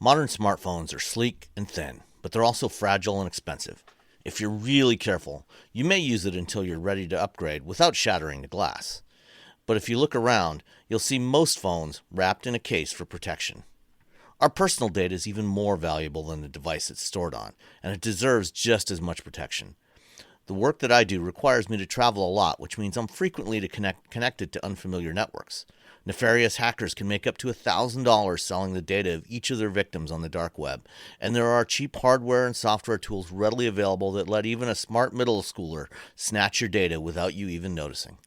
Modern smartphones are sleek and thin, but they're also fragile and expensive. If you're really careful, you may use it until you're ready to upgrade without shattering the glass. But if you look around, you'll see most phones wrapped in a case for protection. Our personal data is even more valuable than the device it's stored on, and it deserves just as much protection. The work that I do requires me to travel a lot, which means I'm frequently connected to unfamiliar networks. Nefarious hackers can make up to $1,000 selling the data of each of their victims on the dark web, and there are cheap hardware and software tools readily available that let even a smart middle schooler snatch your data without you even noticing.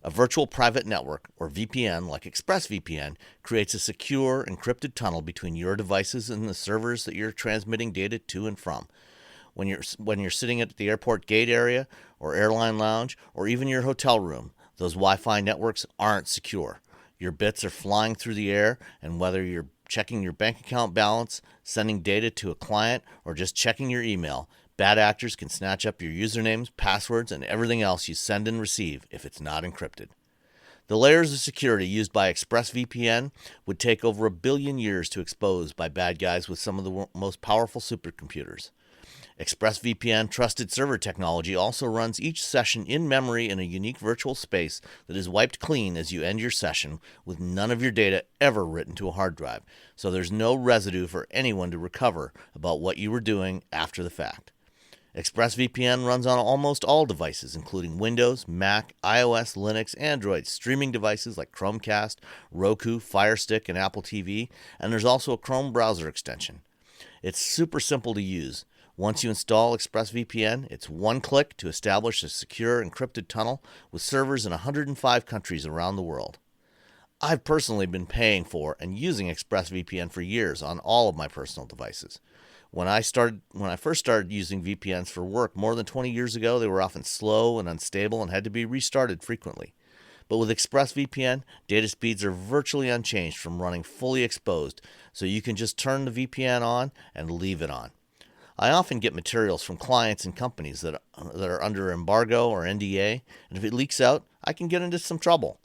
A virtual private network, or VPN, like ExpressVPN, creates a secure, encrypted tunnel between your devices and the servers that you're transmitting data to and from. When you're sitting at the airport gate area, or airline lounge, or even your hotel room, those Wi-Fi networks aren't secure. Your bits are flying through the air, and whether you're checking your bank account balance, sending data to a client, or just checking your email, bad actors can snatch up your usernames, passwords, and everything else you send and receive if it's not encrypted. The layers of security used by ExpressVPN would take over 1 billion years to expose by bad guys with some of the most powerful supercomputers. ExpressVPN trusted server technology also runs each session in memory in a unique virtual space that is wiped clean as you end your session, with none of your data ever written to a hard drive, so there's no residue for anyone to recover about what you were doing after the fact. ExpressVPN runs on almost all devices, including Windows, Mac, iOS, Linux, Android, streaming devices like Chromecast, Roku, Fire Stick, and Apple TV, and there's also a Chrome browser extension. It's super simple to use. Once you install ExpressVPN, it's one click to establish a secure encrypted tunnel with servers in 105 countries around the world. I've personally been paying for and using ExpressVPN for years on all of my personal devices. When I first started using VPNs for work more than 20 years ago, they were often slow and unstable and had to be restarted frequently. But with ExpressVPN, data speeds are virtually unchanged from running fully exposed, so you can just turn the VPN on and leave it on. I often get materials from clients and companies that are under embargo or NDA, and if it leaks out, I can get into some trouble.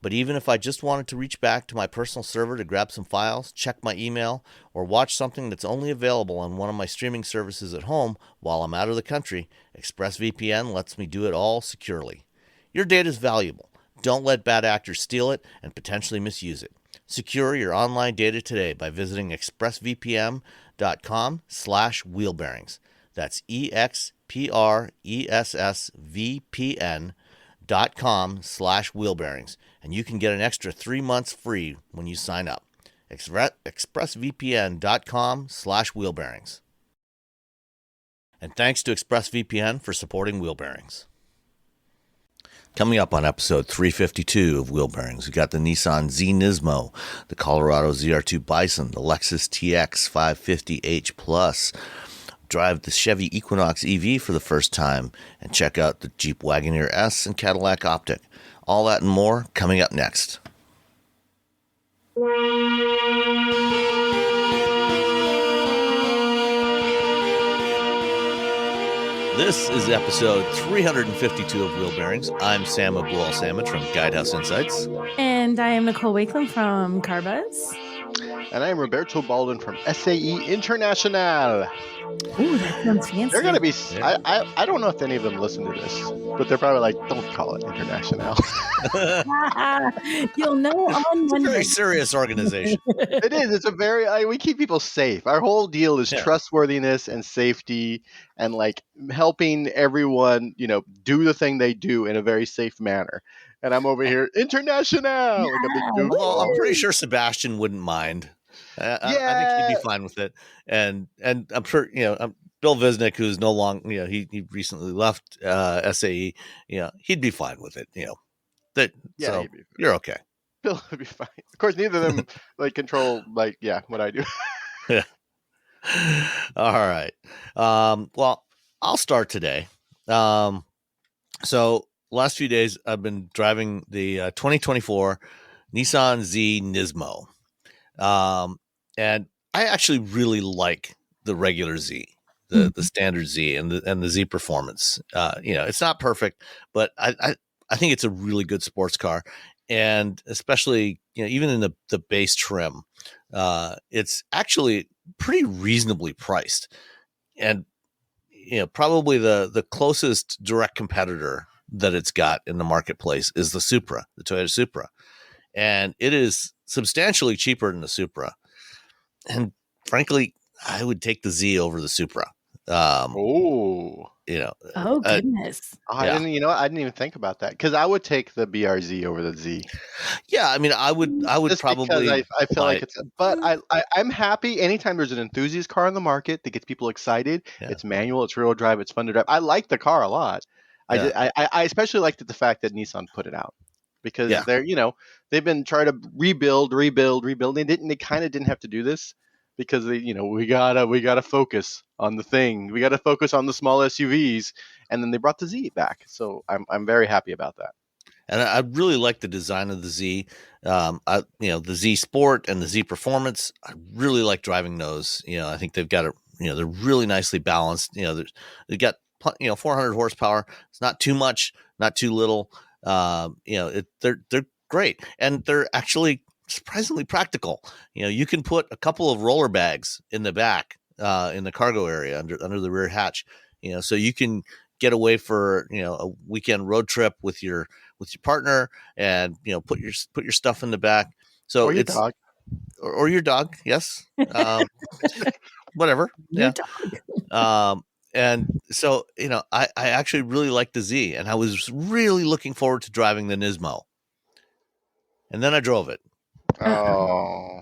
But even if I just wanted to reach back to my personal server to grab some files, check my email, or watch something that's only available on one of my streaming services at home while I'm out of the country, ExpressVPN lets me do it all securely. Your data is valuable. Don't let bad actors steal it and potentially misuse it. Secure your online data today by visiting expressvpn.com/wheelbearings. That's expressvpn.com/wheelbearings, and you can get an extra 3 months free when you sign up. expressvpn.com/wheelbearings. And thanks to ExpressVPN for supporting Wheel Bearings. Coming up on episode 352 of Wheel Bearings, we got the Nissan Z Nismo, the Colorado ZR2 Bison, the Lexus TX 550h Plus. Drive the Chevy Equinox EV for the first time, and check out the Jeep Wagoneer S and Cadillac Optiq. All that and more coming up next. This is episode 352 of Wheel Bearings. I'm Sam Abdul-Samad from Guidehouse Insights. And I am Nicole Wakelam from Carbuzz. And I am Roberto Baldwin from SAE International. Ooh, that sounds fancy. They're going to be... Yeah. I don't know if any of them listen to this, but they're probably like, don't call it International. You'll know on Monday. It's a very serious organization. It is. It's a very... we keep people safe. Our whole deal is trustworthiness and safety and like helping everyone, do the thing they do in a very safe manner. And I'm over here, International! Like a big goof. Well, I'm pretty sure Sebastian wouldn't mind. I think he'd be fine with it. And I'm sure, Bill Visnick, who's no longer, he recently left SAE, he'd be fine with it, so you're okay. Bill would be fine. Of course, neither of them control what I do. Yeah. All right. Well, I'll start today. So last few days I've been driving the 2024 Nissan Z Nismo. And I actually really like the regular Z, the standard Z and the Z Performance. It's not perfect, but I think it's a really good sports car. And especially, even in the base trim, it's actually pretty reasonably priced, and probably the closest direct competitor that it's got in the marketplace is the Supra, the Toyota Supra, and it is substantially cheaper than the Supra. And frankly, I would take the Z over the Supra. Oh, Oh goodness. I Yeah. didn't. I didn't even think about that because I would take the BRZ over the Z. Yeah, I mean, I would Just probably because I feel like buy- it's. But I'm happy anytime there's an enthusiast car on the market that gets people excited. Yeah. It's manual, it's rear wheel drive, it's fun to drive. I like the car a lot. Yeah. I especially liked the fact that Nissan put it out because Yeah. they've been trying to rebuild. They kind of didn't have to do this because we gotta focus on the thing. We gotta focus on the small SUVs, and then they brought the Z back. So I'm very happy about that. And I really like the design of the Z. The Z Sport and the Z Performance. I really like driving those. I think they've got they're really nicely balanced. They've got 400 horsepower. It's not too much, not too little. They're great, and they're actually surprisingly practical. You can put a couple of roller bags in the back, in the cargo area under the rear hatch. So you can get away for a weekend road trip with your partner, and put your stuff in the back. So Or your it's dog. or your dog, yes, whatever, Your yeah. dog. And so I actually really like the Z, and I was really looking forward to driving the Nismo, and then I drove it. Oh.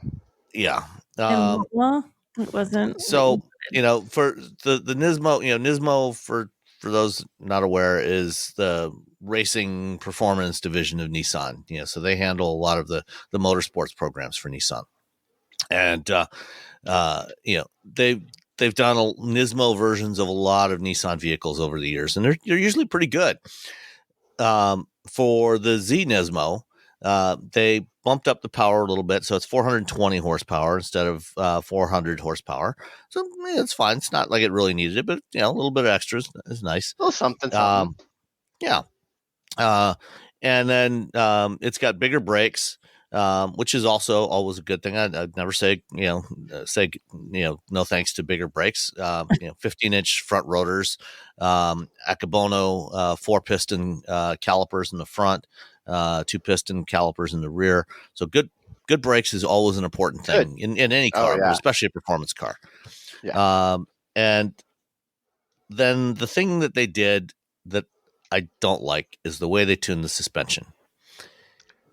Yeah. And well, it wasn't. So for the Nismo, Nismo for those not aware is the racing performance division of Nissan. So they handle a lot of the motorsports programs for Nissan, and they've done Nismo versions of a lot of Nissan vehicles over the years, and they're usually pretty good. For the Z Nismo, they bumped up the power a little bit, so it's 420 horsepower instead of 400 horsepower. So it's fine. It's not like it really needed it, but a little bit of extra is nice. A little something. Yeah. And then it's got bigger brakes, which is also always a good thing. I'd never say no thanks to bigger brakes. 15-inch front rotors, Akebono 4-piston calipers in the front, 2-piston calipers in the rear. So good brakes is always an important thing in any car, but especially a performance car. Yeah. And then the thing that they did that I don't like is the way they tune the suspension.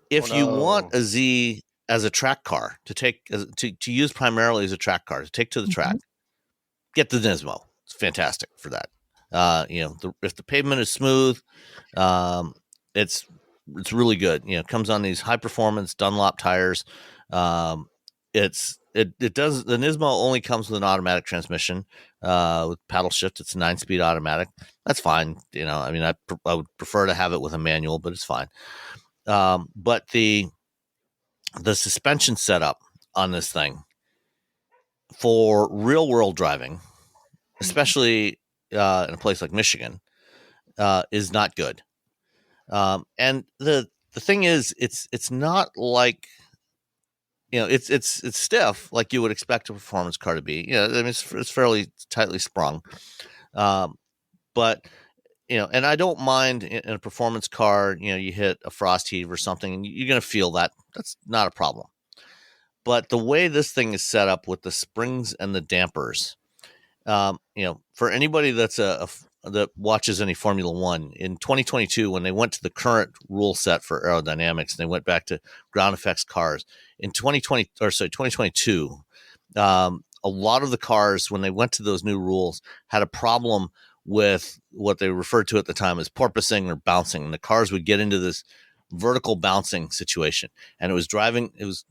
If you want a Z as a track car to use primarily as a track car to take to the track, get the Nismo. It's fantastic for that. If the pavement is smooth, it's really good. It comes on these high performance Dunlop tires. It does. The Nismo only comes with an automatic transmission with paddle shift. It's a 9-speed automatic. That's fine. I would prefer to have it with a manual, but it's fine. But the suspension setup on this thing for real world driving, especially in a place like Michigan, is not good. And the thing is, it's not like it's stiff like you would expect a performance car to be. It's fairly tightly sprung, but and I don't mind in a performance car. You hit a frost heave or something, and you're going to feel that. That's not a problem. But the way this thing is set up with the springs and the dampers, for anybody that's that watches any Formula One in 2022, when they went to the current rule set for aerodynamics, and they went back to ground effects cars in 2022, a lot of the cars, when they went to those new rules, had a problem with what they referred to at the time as porpoising or bouncing. And the cars would get into this vertical bouncing situation, and it was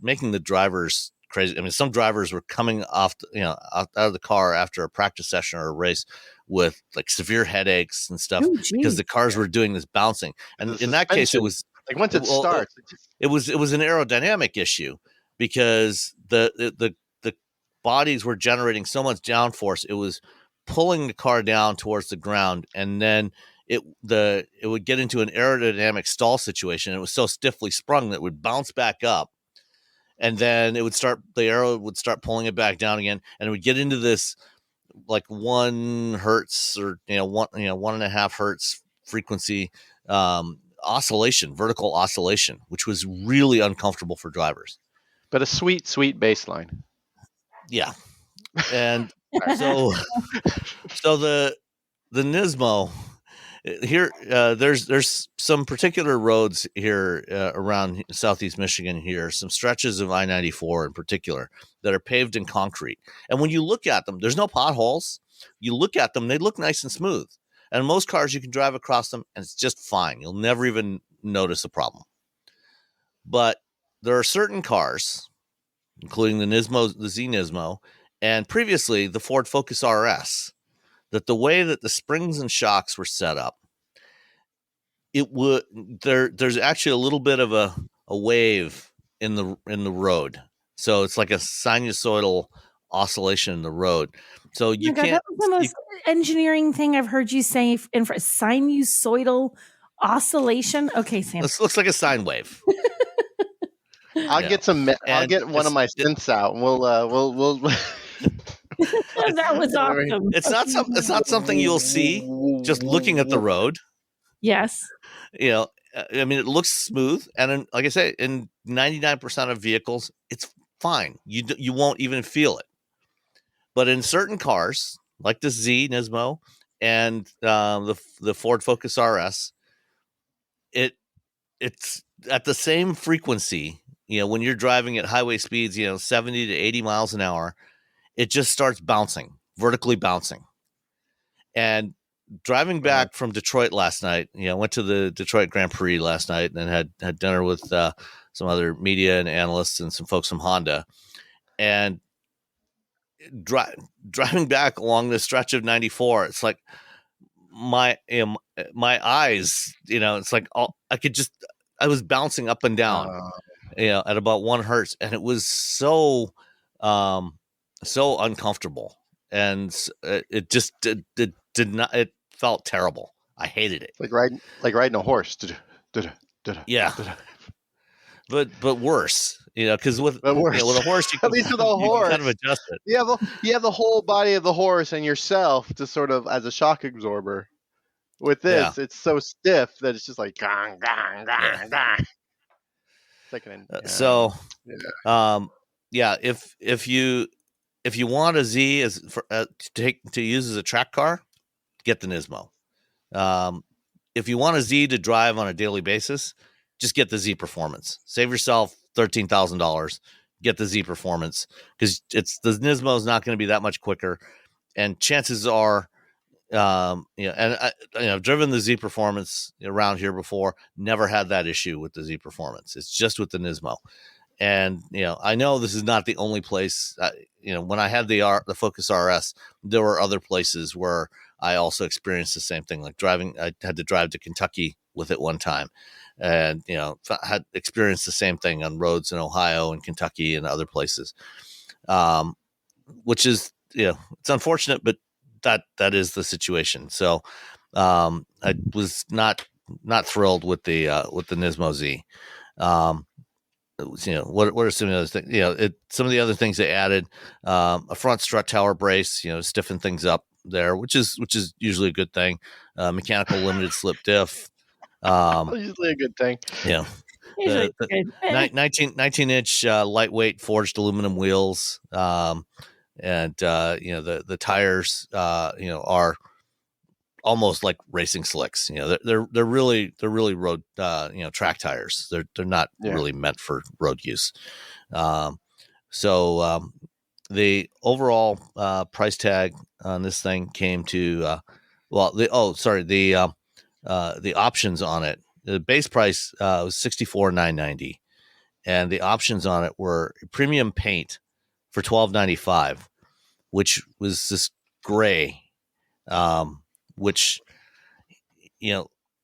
making the drivers crazy. I mean, some drivers were coming off, out of the car after a practice session or a race with like severe headaches and stuff because the cars were doing this bouncing. And in that case, it was like once it starts, it was an aerodynamic issue because the bodies were generating so much downforce. It was pulling the car down towards the ground, and then it would get into an aerodynamic stall situation. It was so stiffly sprung that it would bounce back up, and then the arrow would start pulling it back down again, and it would get into this like 1 hertz or 1.5 hertz frequency oscillation, vertical oscillation, which was really uncomfortable for drivers. But a sweet bass line. Yeah. And so the Nismo here, there's some particular roads here around Southeast Michigan here, some stretches of I-94 in particular that are paved in concrete. And when you look at them, there's no potholes. You look at them, they look nice and smooth. And most cars, you can drive across them and it's just fine. You'll never even notice a problem. But there are certain cars, including the Z Nismo, and previously the Ford Focus RS, that the way that the springs and shocks were set up, there's actually a little bit of a wave in the road. So it's like a sinusoidal oscillation in the road. So you can't. That was the most engineering thing I've heard you say. In sinusoidal oscillation. Okay, Sam. This looks like a sine wave. I'll get one of my synths out, and we'll. That was awesome. It's not something you'll see just looking at the road. Yes. I mean, it looks smooth, and like I say, in 99% of vehicles, it's fine. You won't even feel it. But in certain cars, like the Z Nismo and the Ford Focus RS, it's at the same frequency. When you're driving at highway speeds, 70 to 80 miles an hour, it just starts bouncing, vertically bouncing. And driving back from Detroit last night, went to the Detroit Grand Prix last night and had dinner with some other media and analysts and some folks from Honda. And driving back along this stretch of 94, it's like my eyes, it's like I was bouncing up and down, at about 1 hertz, and it was so uncomfortable, and it just did not. It felt terrible. I hated it. Like riding a horse. Yeah, but worse. Because with a horse, you can, at least with a horse, kind of adjust it. You have the whole body of the horse and yourself to sort of as a shock absorber. With this, it's so stiff that it's just like gong, gong, gong, gong. If you want a Z to use as a track car, get the Nismo. If you want a Z to drive on a daily basis, just get the Z Performance. Save yourself $13,000. Get the Z Performance, because the Nismo is not going to be that much quicker, and chances are, I've driven the Z Performance around here before. Never had that issue with the Z Performance. It's just with the Nismo. And, I know this is not the only place, when I had the Focus RS, there were other places where I also experienced the same thing, like I had to drive to Kentucky with it one time, and, had experienced the same thing on roads in Ohio and Kentucky and other places, which is, it's unfortunate, but that is the situation. So, I was not thrilled with the Nismo Z. What are some of the other things? Some of the other things they added, a front strut tower brace, stiffen things up there, which is usually a good thing. Mechanical limited slip diff, usually a good thing. Yeah. 19-inch lightweight forged aluminum wheels, and the tires, are almost like racing slicks. They're really road, track tires. They're not really meant for road use. So the overall price tag on this thing came to the options on it. The base price was $64,990, and the options on it were premium paint for $12.95, which was this gray. Which,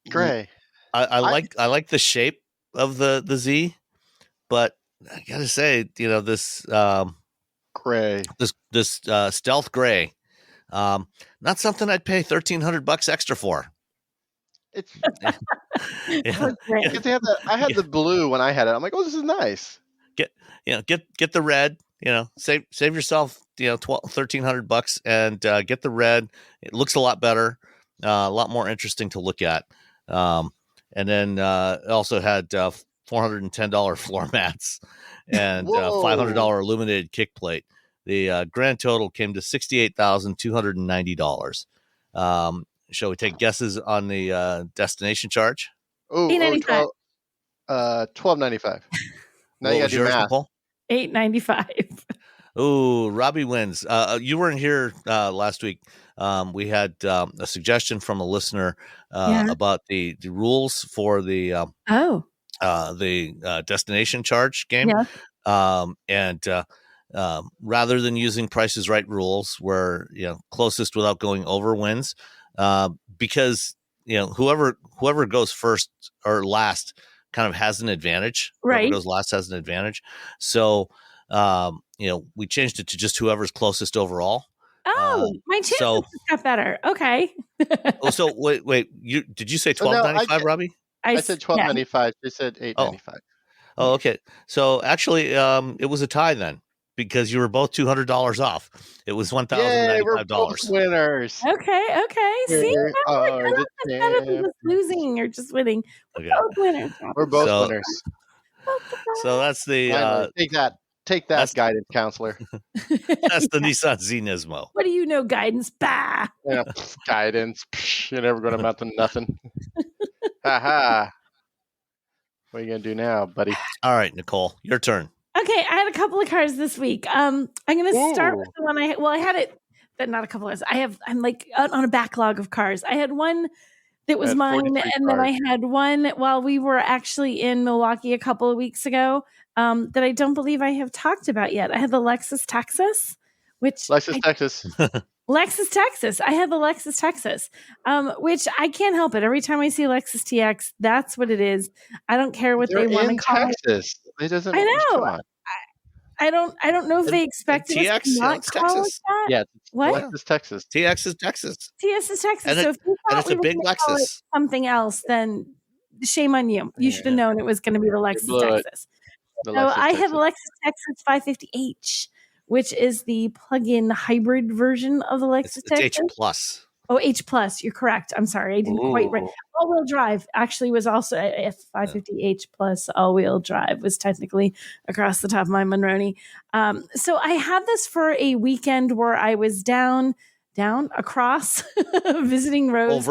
gray. I like the shape of the Z, but I gotta say, this gray, this stealth gray, not something I'd pay $1,300 extra for. It's because I had the blue when I had it. I'm like, oh, this is nice. get the red. Save yourself $1,300 and get the red. It looks a lot better, a lot more interesting to look at. And then it also had $410 floor mats and $500 illuminated kick plate. The grand total came to $68,290. Shall we take guesses on the destination charge? $895. $12.95. Now you got to do math. $895. Oh, Robbie wins. You weren't here last week. We had a suggestion from a listener about the rules for the destination charge game. Yeah. Rather than using Price is Right rules, where closest without going over wins, because whoever goes first or last kind of has an advantage. Right. Whoever goes last has an advantage. So we changed it to just whoever's closest overall. Oh, my chances got better. Okay. So wait, did you say $12.95, Robbie? I said $12.95. She said $8.95. Oh, okay. So actually, it was a tie then, because you were both $200 off. It was $1,095. We're both winners. Okay. See, it's better than just losing or just winning. We're both winners. We're both winners. So that's the take that guidance counselor. That's the Nissan Z Nismo. What do you know, guidance? Bah. Yeah, guidance. You're never going to amount to nothing. Ha. What are you going to do now, buddy? All right, Nicole, your turn. Okay, I had a couple of cars this week. I'm going to start with the one I had it, but not a couple of. I'm like on a backlog of cars. I had one that was mine, and then I had one while we were actually in Milwaukee a couple of weeks ago that I don't believe I have talked about yet. I had the Lexus Texas, Lexus Texas. I had the Lexus Texas, which I can't help it. Every time I see Lexus TX, that's what it is. I don't care what they want to call Texas. It doesn't. I know. I don't know if they expected TX, us to not call it that. Yeah. What? Lexus Texas. TX is Texas. TX is Texas. And so if you it's a big Lexus. Something else, then shame on you. You should have known it was going to be the Lexus Texas. I have a Lexus Texas 550H, which is the plug-in hybrid version of the Lexus Texas. It's H plus. Oh, H plus. You're correct. I'm sorry, I didn't quite right. All-wheel drive actually was also a 550H plus. All-wheel drive was technically across the top of my Monroney. So I had this for a weekend where I was down, across, visiting roads.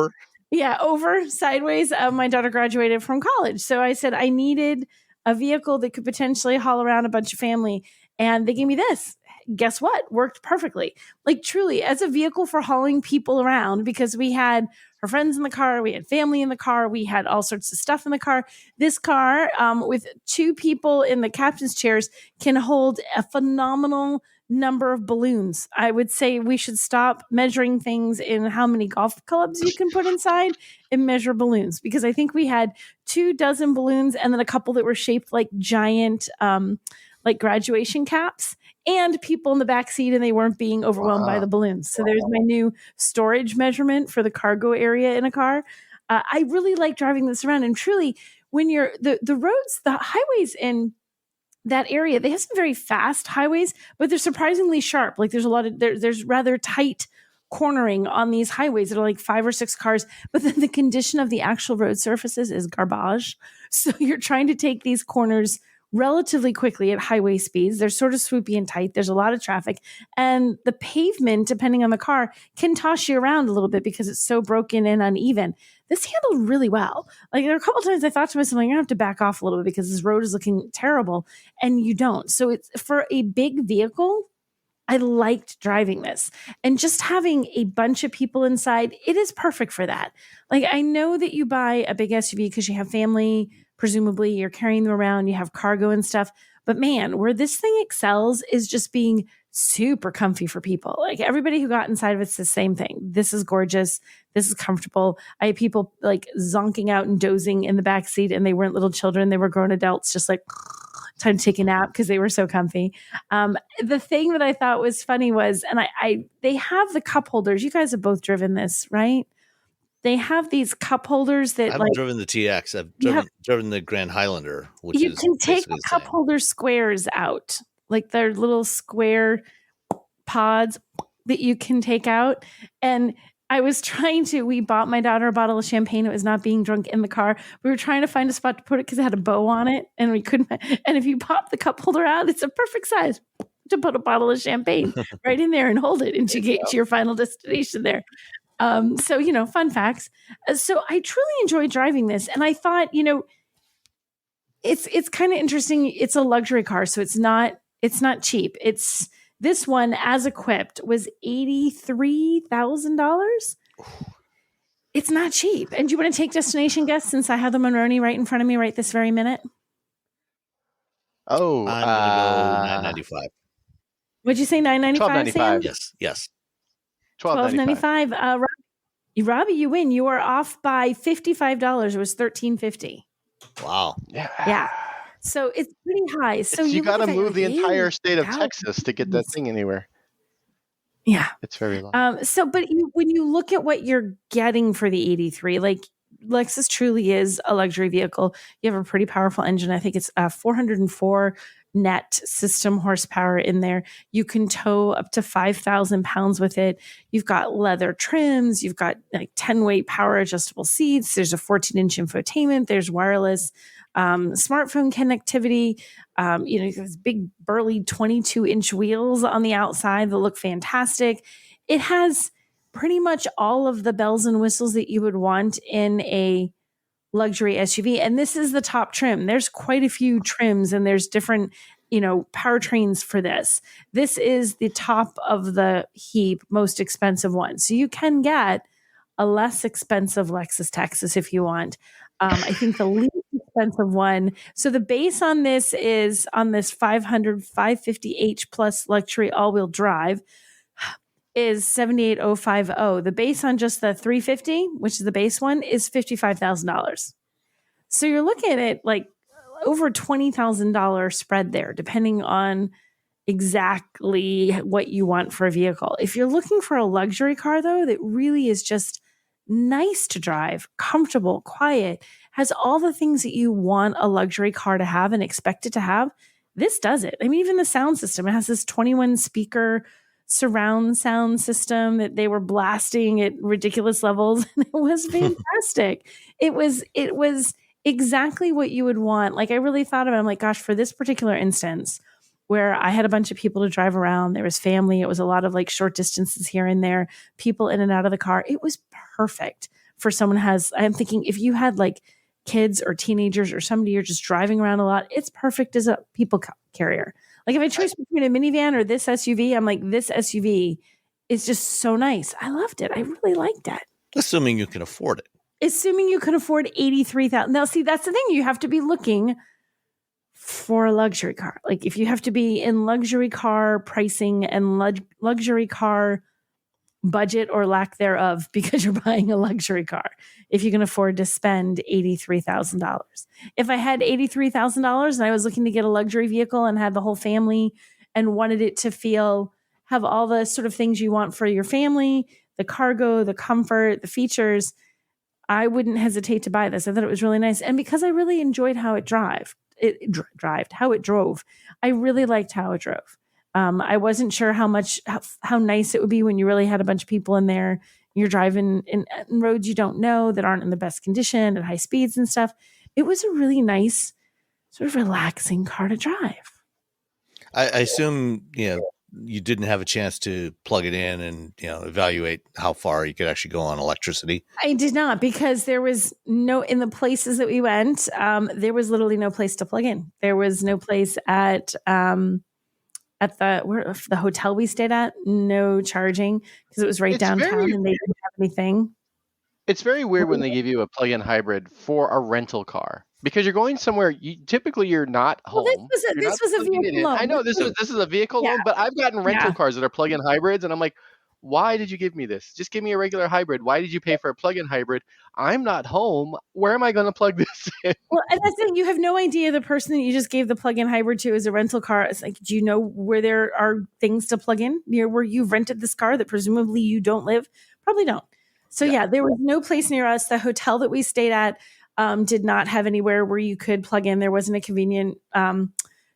Over, sideways. My daughter graduated from college, so I said I needed a vehicle that could potentially haul around a bunch of family, and they gave me this. Guess what? Worked perfectly. Like truly as a vehicle for hauling people around, because we had her friends in the car, we had family in the car, we had all sorts of stuff in the car. This car with two people in the captain's chairs can hold a phenomenal number of balloons. I would say we should stop measuring things in how many golf clubs you can put inside and measure balloons, because I think we had 24 balloons and then a couple that were shaped like giant like graduation caps, and people in the back seat, and they weren't being overwhelmed by the balloons. So there's my new storage measurement for the cargo area in a car. I really like driving this around, and truly, when you're the roads, the highways in that area, they have some very fast highways, but they're surprisingly sharp. Like there's a lot of there's rather tight cornering on these highways that are like 5 or 6 cars, but then the condition of the actual road surfaces is garbage. So you're trying to take these corners relatively quickly at highway speeds. They're sort of swoopy and tight. There's a lot of traffic, and the pavement, depending on the car, can toss you around a little bit because it's so broken and uneven. This handled really well. Like there are a couple of times I thought to myself, I'm gonna have to back off a little bit because this road is looking terrible, and you don't. So it's for a big vehicle. I liked driving this, and just having a bunch of people inside, it is perfect for that. Like I know that you buy a big SUV because you have family. Presumably you're carrying them around, you have cargo and stuff. But man, where this thing excels is just being super comfy for people. Like everybody who got inside of it's the same thing. This is gorgeous. This is comfortable. I had people like zonking out and dozing in the back seat, and they weren't little children. They were grown adults, just like time to take a nap because they were so comfy. The thing that I thought was funny was, and they have the cup holders. You guys have both driven this, right? they have these cup holders I that haven't driven the TX. I've driven the Grand Highlander, which you is can take basically the cup holder squares out, like they're little square pods that you can take out. And we bought my daughter a bottle of champagne. It was not being drunk in the car. We were trying to find a spot to put it because it had a bow on it and we couldn't. And if you pop the cup holder out, it's a perfect size to put a bottle of champagne right in there and hold it until you get to your final destination there. So, fun facts. So I truly enjoy driving this. And I thought, it's kind of interesting. It's a luxury car, so it's not cheap. This one, as equipped, was $83,000. It's not cheap. And do you want to take destination guess since I have the Monroney right in front of me right this very minute? Oh, I'm gonna go $995. What'd you say? $995. Sam? Yes. $12.95. Robbie, you win. You are off by $55. It was $13.50. Wow. Yeah. So it's pretty high. So you got to move the entire state of wow. Texas to get that thing anywhere. Yeah. It's very long. But when you look at what you're getting for the 83, like Lexus truly is a luxury vehicle. You have a pretty powerful engine. I think it's 404 net system horsepower in there. You can tow up to 5,000 pounds with it. You've got leather trims. You've got like 10-weight power adjustable seats. There's a 14-inch infotainment. There's wireless smartphone connectivity. Those big burly 22-inch wheels on the outside that look fantastic. It has pretty much all of the bells and whistles that you would want in a luxury SUV. And this is the top trim. There's quite a few trims and there's different, powertrains for this. This is the top of the heap, most expensive one. So you can get a less expensive Lexus Texas if you want. I think the least expensive one. So the base on this is on this 550H plus luxury all-wheel drive is 78,050. The base on just the 350, which is the base one, is $55,000. So you're looking at it like over $20,000 spread there, depending on exactly what you want for a vehicle. If you're looking for a luxury car, though, that really is just nice to drive, comfortable, quiet, has all the things that you want a luxury car to have and expect it to have, this does it. I mean, even the sound system, it has this 21 speaker surround sound system that they were blasting at ridiculous levels. And it was fantastic. It was exactly what you would want. Like I really thought about it. I'm like, gosh, for this particular instance where I had a bunch of people to drive around, there was family. It was a lot of like short distances here and there, people in and out of the car. It was perfect for someone I'm thinking if you had like kids or teenagers or somebody you're just driving around a lot, it's perfect as a people carrier. Like if I choose between a minivan or this SUV, I'm like, this SUV is just so nice. I loved it. I really liked it. Assuming you can afford it. Assuming you can afford $83,000. Now, see, that's the thing. You have to be looking for a luxury car. Like if you have to be in luxury car pricing and luxury car budget or lack thereof because you're buying a luxury car, if you can afford to spend $83,000. If I had $83,000 and I was looking to get a luxury vehicle and had the whole family and wanted it to have all the sort of things you want for your family, the cargo, the comfort, the features, I wouldn't hesitate to buy this. I thought it was really nice. And because I really enjoyed how it drove, I really liked how it drove. I wasn't sure how nice it would be when you really had a bunch of people in there. You're driving in roads you don't know that aren't in the best condition at high speeds and stuff. It was a really nice, sort of relaxing car to drive. I assume, you didn't have a chance to plug it in and, evaluate how far you could actually go on electricity. I did not, because there was in the places that we went, there was literally no place to plug in. There was no place at the hotel we stayed at, no charging because it was right downtown and they didn't have anything. It's very weird when they give you a plug-in hybrid for a rental car because you're going somewhere. Typically, you're not home. Well, this was a vehicle loan. I know this is a vehicle loan, but I've gotten rental cars that are plug-in hybrids, and I'm like, why did you give me this? Just give me a regular hybrid. Why did you pay for a plug-in hybrid? I'm not home. Where am I going to plug this in? Well, and that's it. You have no idea the person that you just gave the plug-in hybrid to is a rental car. It's like, do you know where there are things to plug in near where you've rented this car that presumably you don't live? Probably don't. So yeah, there was no place near us. The hotel that we stayed at did not have anywhere where you could plug in. There wasn't a convenient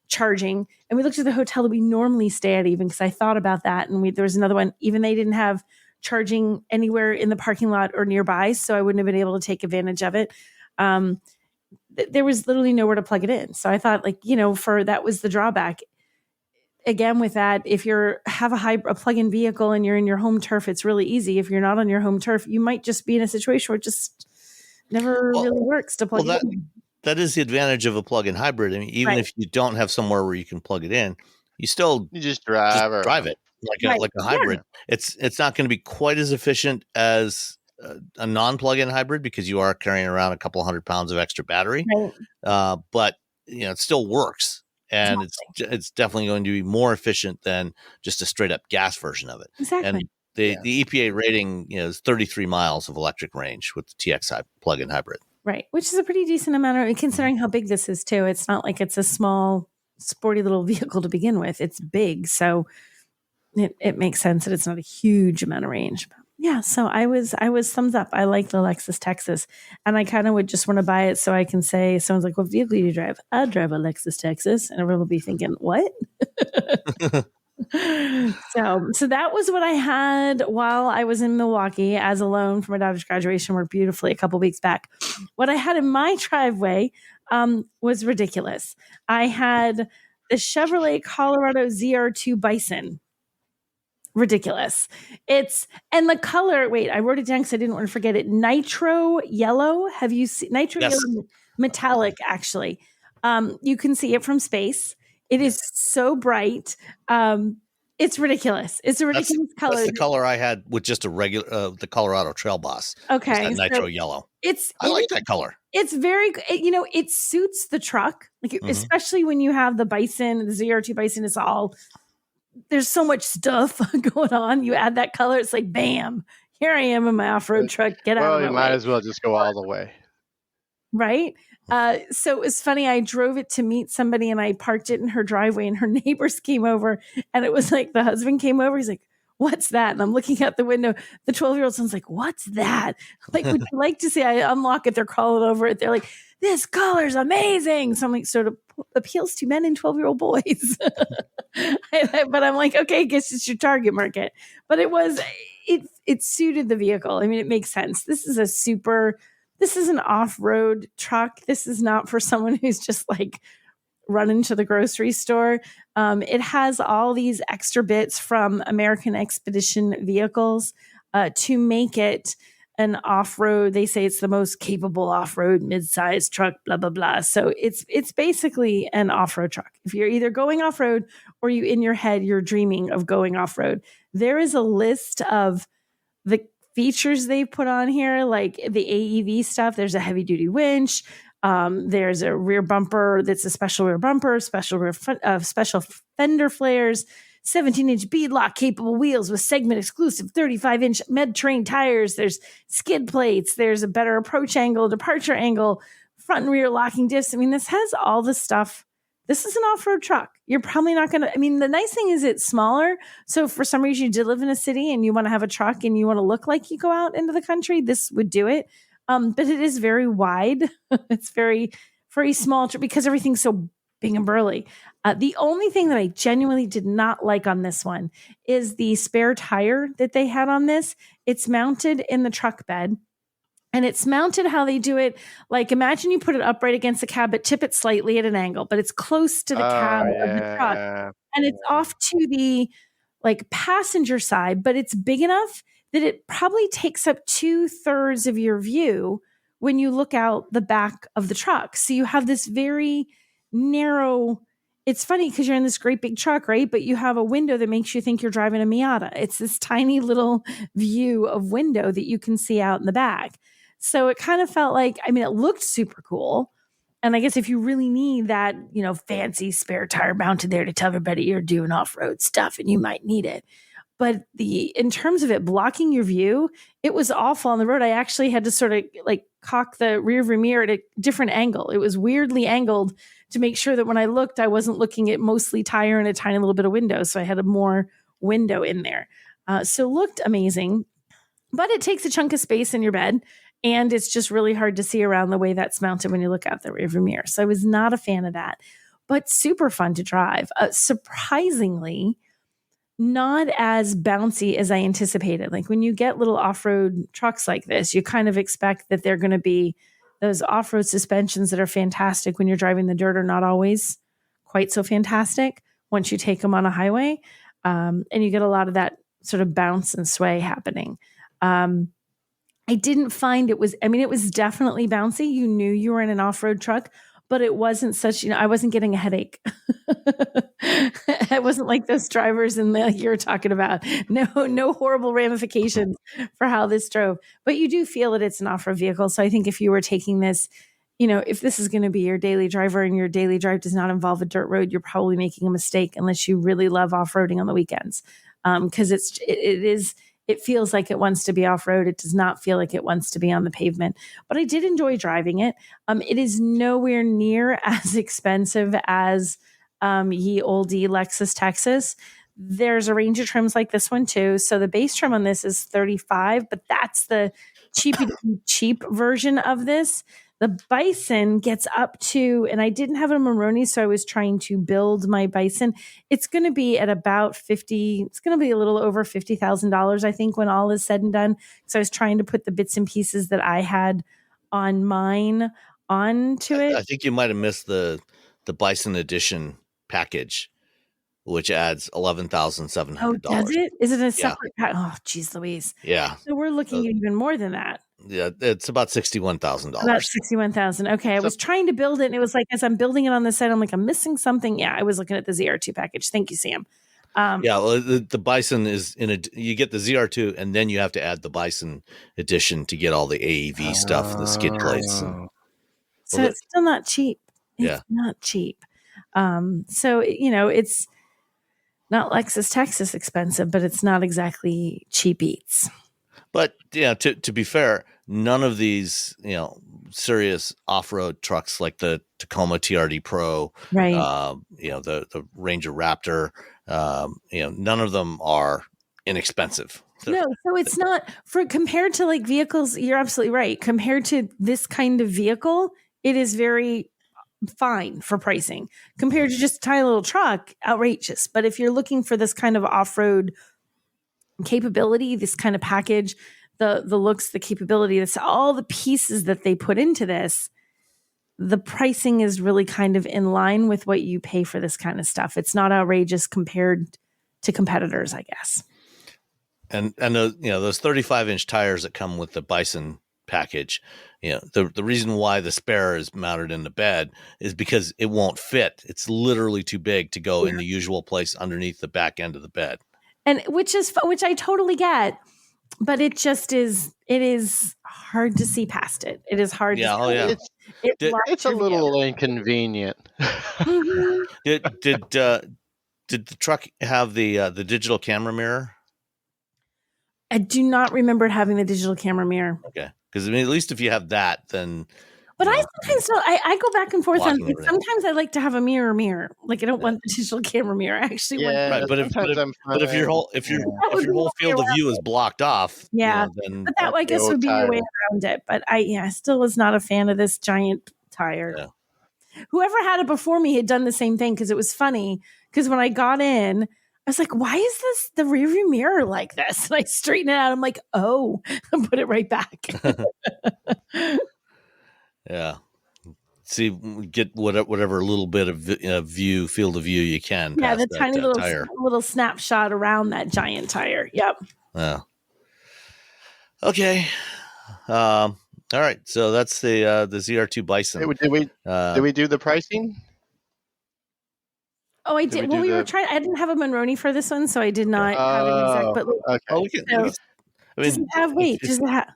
charging. And we looked at the hotel that we normally stay at, even because I thought about that. And there was another one, even they didn't have charging anywhere in the parking lot or nearby. So I wouldn't have been able to take advantage of it. There was literally nowhere to plug it in. So I thought, like, that was the drawback. Again, with that, if you have a plug-in vehicle and you're in your home turf, it's really easy. If you're not on your home turf, you might just be in a situation where it just never really works to plug it in. That is the advantage of a plug-in hybrid. I mean, even if you don't have somewhere where you can plug it in, you just drive it like a hybrid. Yeah. It's not going to be quite as efficient as a non-plug-in hybrid because you are carrying around a couple 100 pounds of extra battery. Right. But it still works, and it's definitely going to be more efficient than just a straight up gas version of it. Exactly. And the EPA rating is 33 miles of electric range with the TXI plug-in hybrid. Right, which is a pretty decent amount of, considering how big this is too. It's not like it's a small, sporty little vehicle to begin with. It's big, so it makes sense that it's not a huge amount of range. But yeah, so I was thumbs up. I like the Lexus Texas, and I kind of would just want to buy it so I can say, someone's like, "What vehicle do you drive?" I drive a Lexus Texas, and everyone will be thinking, "What?" So that was what I had while I was in Milwaukee as alone for my daughter's graduation. Worked beautifully a couple of weeks back. What I had in my driveway was ridiculous. I had the Chevrolet Colorado ZR2 Bison. Ridiculous. And the color, wait, I wrote it down because I didn't want to forget it. Nitro yellow. Have you seen nitro yellow? Metallic, actually. You can see it from space. It is so bright. It's ridiculous. It's a ridiculous color. That's the color I had with just a regular, the Colorado Trail Boss. Okay. That nitro yellow. I like that color. It's very, it suits the truck. Like, especially when you have the Bison, the ZR2 Bison, there's so much stuff going on. You add that color, it's like, bam, here I am in my off-road truck. Get out of my way. Well, you might as well just go all the way. Right? So it was funny. I drove it to meet somebody and I parked it in her driveway and her neighbors came over and it was like the husband came over. He's like, "What's that?" And I'm looking out the window. The 12-year-old son's like, "What's that?" Like, would you like to see? I unlock it. They're crawling over it. They're like, "This color's amazing." So I'm like, sort of appeals to men and 12-year-old boys. But I'm like, okay, I guess it's your target market. But it suited the vehicle. I mean, it makes sense. This is an off-road truck. This is not for someone who's just like running to the grocery store. It has all these extra bits from American Expedition vehicles to make it an off-road. They say it's the most capable off-road mid-sized truck, blah, blah, blah. So it's basically an off-road truck. If you're either going off-road or you in your head, you're dreaming of going off-road. There is a list of the features they've put on here, like the AEV stuff. There's a heavy duty winch. There's a rear bumper that's a special rear bumper, special fender flares, 17-inch beadlock capable wheels with segment exclusive 35-inch Medtrain tires. There's skid plates. There's a better approach angle, departure angle, front and rear locking diffs. I mean, this has all the stuff. This is an off-road truck. You're probably not going to, the nice thing is it's smaller. So if for some reason you did live in a city and you want to have a truck and you want to look like you go out into the country, this would do it. But it is very wide. It's very, very small because everything's so big and burly. The only thing that I genuinely did not like on this one is the spare tire that they had on this. It's mounted in the truck bed. And it's mounted how they do it. Like, imagine you put it upright against the cab, but tip it slightly at an angle, but it's close to the cab of the truck. And it's off to the passenger side, but it's big enough that it probably takes up 2/3 of your view when you look out the back of the truck. So you have this very narrow, it's funny because you're in this great big truck, right? But you have a window that makes you think you're driving a Miata. It's this tiny little view of window that you can see out in the back. So it kind of felt like, it looked super cool. And I guess if you really need that, fancy spare tire mounted there to tell everybody you're doing off-road stuff and you might need it. But in terms of it blocking your view, it was awful on the road. I actually had to sort of cock the rear view mirror at a different angle. It was weirdly angled to make sure that when I looked, I wasn't looking at mostly tire and a tiny little bit of window. So I had a more window in there. So it looked amazing. but it takes a chunk of space in your bed, and it's just really hard to see around the way that's mounted when you look out the rearview mirror. So I was not a fan of that, but super fun to drive. Surprisingly, not as bouncy as I anticipated. Like when you get little off-road trucks like this, you kind of expect that they're going to be those off-road suspensions that are fantastic when you're driving the dirt are not always quite so fantastic once you take them on a highway. And you get a lot of that sort of bounce and sway happening. I didn't find it was definitely bouncy. You knew you were in an off-road truck, but it wasn't such, I wasn't getting a headache. It wasn't like those drivers you're talking about. No horrible ramifications for how this drove, but you do feel that it's an off-road vehicle. So I think if you were taking this, if this is going to be your daily driver and your daily drive does not involve a dirt road, you're probably making a mistake unless you really love off-roading on the weekends. Because it feels like it wants to be off-road. It does not feel like it wants to be on the pavement, but I did enjoy driving it. It is nowhere near as expensive as ye olde Lexus Texas. There's a range of trims like this one too. So the base trim on this is $35, but that's the cheap version of this. The Bison gets up to, and I didn't have a Monroney, so I was trying to build my Bison. It's going to be at about it's going to be a little over $50,000, I think, when all is said and done. So I was trying to put the bits and pieces that I had on mine onto it. I think you might have missed the Bison Edition package, which adds $11,700. Oh, does it? Is it a separate pack? Oh, geez Louise. Yeah. So we're looking at even more than that. Yeah, it's about $61,000. About $61,000. Okay, I was trying to build it, and it was like as I'm building it on the site, I'm like, I'm missing something. Yeah, I was looking at the ZR2 package. Thank you, Sam. Well, the Bison is you get the ZR2, and then you have to add the Bison Edition to get all the AEV stuff, the skid plates. So it's still not cheap. It's not cheap. So it's not Lexus Texas expensive, but it's not exactly cheap eats. But to be fair, none of these serious off-road trucks like the Tacoma TRD Pro, right? The Ranger Raptor, none of them are inexpensive. No, so it's not compared to like vehicles. You're absolutely right. Compared to this kind of vehicle, it is very fine for pricing. Compared to just a tiny little truck, outrageous. But if you're looking for this kind of off-road capability, this kind of package, the looks, the capability, that's all the pieces that they put into this, the pricing is really kind of in line with what you pay for this kind of stuff. It's not outrageous compared to competitors, I guess. And those 35-inch tires that come with the Bison package, the reason why the spare is mounted in the bed is because it won't fit. It's literally too big to go in the usual place underneath the back end of the bed. And which I totally get, but it is hard to see past it. It is hard. Yeah, it's a little inconvenient. Mm-hmm. Did the truck have the digital camera mirror? I do not remember it having the digital camera mirror. Okay, because at least if you have that, then. But I sometimes I go back and forth on. Sometimes I like to have a mirror. Like I don't want the digital camera mirror. I actually want. Right, but if your whole field of view is blocked off, then but that I guess would be your way around it. But I still was not a fan of this giant tire. Yeah. Whoever had it before me had done the same thing because it was funny. Because when I got in, I was like, "Why is the rearview mirror like this?" And I straightened it out. I'm like, "Oh," and put it right back. Yeah. See, get whatever little bit of field of view you can. Yeah, the tiny little snapshot around that giant tire. Yep. Yeah. Okay. All right. So that's the ZR2 Bison. Did we do the pricing? Oh, I did. We were trying. I didn't have a Monroney for this one, so I did not have an exact. But okay. Does it have?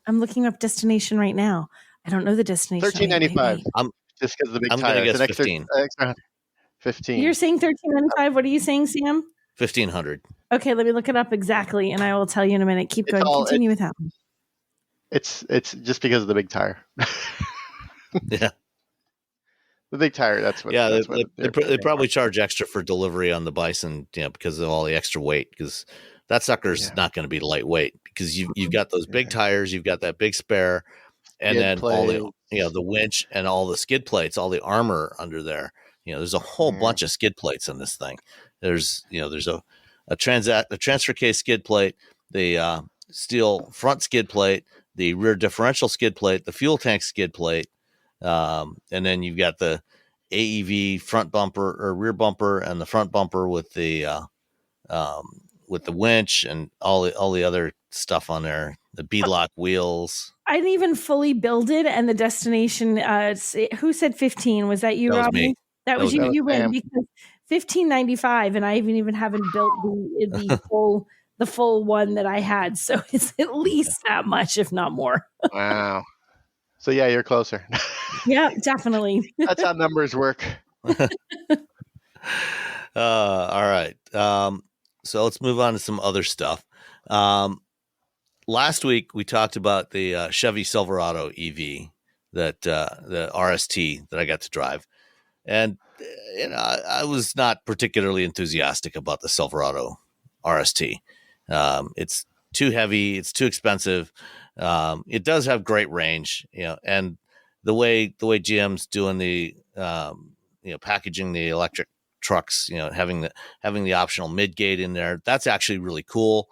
I'm looking up destination right now. I don't know the destination. $13.95. Just because of the big tire. I'm going to guess 15. Extra 15. You're saying $13.95. What are you saying, Sam? 1,500. Okay, let me look it up exactly, and I will tell you in a minute. Keep going. Continue with that. It's just because of the big tire. Yeah. The big tire. That's what. Yeah, they probably charge extra for delivery on the Bison, because of all the extra weight. Because that sucker's not going to be lightweight because you've got those big tires, you've got that big spare, and Skid then all the plates. the winch and all the skid plates, all the armor under there. There's a whole bunch of skid plates in this thing. There's a transfer case skid plate, the steel front skid plate, the rear differential skid plate, the fuel tank skid plate, and then you've got the AEV front bumper or rear bumper and the front bumper with the winch and all the other stuff on there, the beadlock wheels. I didn't even fully build it, and the destination. Who said 15? Was that you, That was Robbie? me. That was you. You win Pam. because 15.95, and I even haven't built the full one that I had. So it's at least that much, if not more. Wow. So yeah, you're closer. Yeah, definitely. That's how numbers work. All right. So let's move on to some other stuff. Last week we talked about the Chevy Silverado EV, that the RST that I got to drive, and I was not particularly enthusiastic about the Silverado RST. It's too heavy. It's too expensive. It does have great range, and the way GM's doing the packaging the electric trucks, having the optional mid gate in there, that's actually really cool,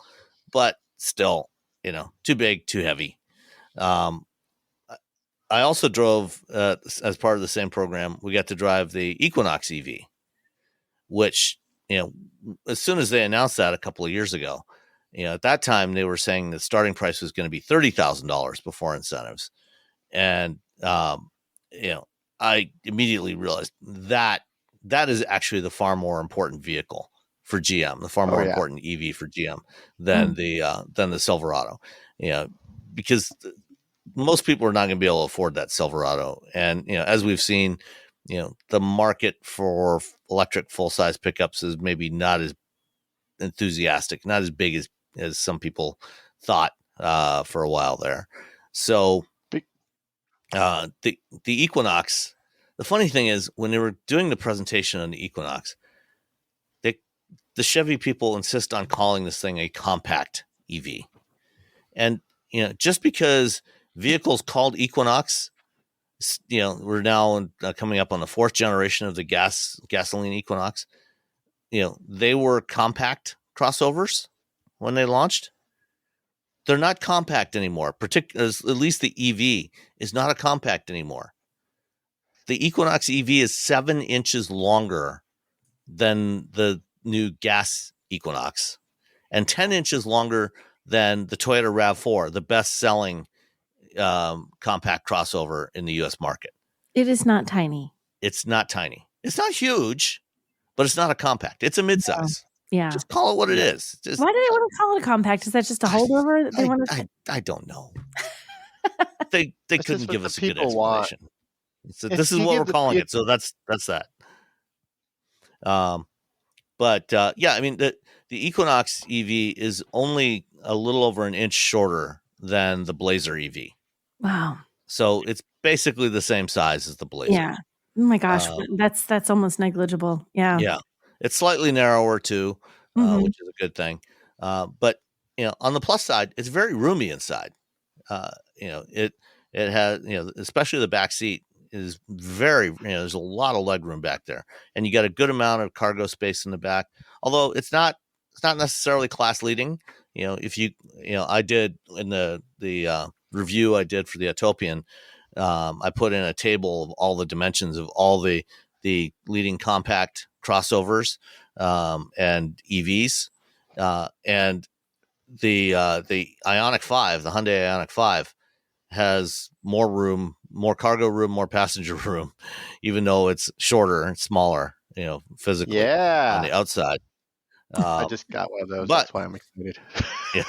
but still, too big, too heavy. I also drove as part of the same program. We got to drive the Equinox EV, which as soon as they announced that a couple of years ago, at that time they were saying the starting price was going to be $30,000 before incentives, and I immediately realized that is actually the far more important vehicle for GM, the far more important EV for GM than the Silverado, because most people are not going to be able to afford that Silverado. And, as we've seen, the market for electric full-size pickups is maybe not as enthusiastic, not as big as some people thought for a while there. So the Equinox, the funny thing is when they were doing the presentation on the Equinox, the Chevy people insist on calling this thing a compact EV. And, just because vehicles called Equinox, we're now coming up on the fourth generation of the gasoline Equinox. They were compact crossovers when they launched. They're not compact anymore. Particularly, at least the EV is not a compact anymore. The Equinox EV is 7 inches longer than the new gas Equinox, and 10 inches longer than the Toyota RAV4, the best-selling compact crossover in the U.S. market. It is not tiny. It's not tiny. It's not huge, but it's not a compact. It's a midsize. Yeah. Just call it what it is. Why do they want to call it a compact? Is that just a holdover? I don't know. They couldn't give us a good explanation. So this is what we're calling it. So that's that. But I mean, the Equinox EV is only a little over an inch shorter than the Blazer EV. Wow. So it's basically the same size as the Blazer. Yeah. Oh my gosh, that's almost negligible. Yeah. Yeah. It's slightly narrower too, which is a good thing. But on the plus side, it's very roomy inside. It has, especially the back seat is very, there's a lot of leg room back there, and you got a good amount of cargo space in the back. Although it's not necessarily class leading. If I did in the review I did for the Autopian, I put in a table of all the dimensions of all the leading compact crossovers and EVs, and the Ioniq 5, the Hyundai Ioniq 5, has more room, more cargo room, more passenger room, even though it's shorter and smaller, physically on the outside. I just got one of those. That's why I'm excited. Yeah.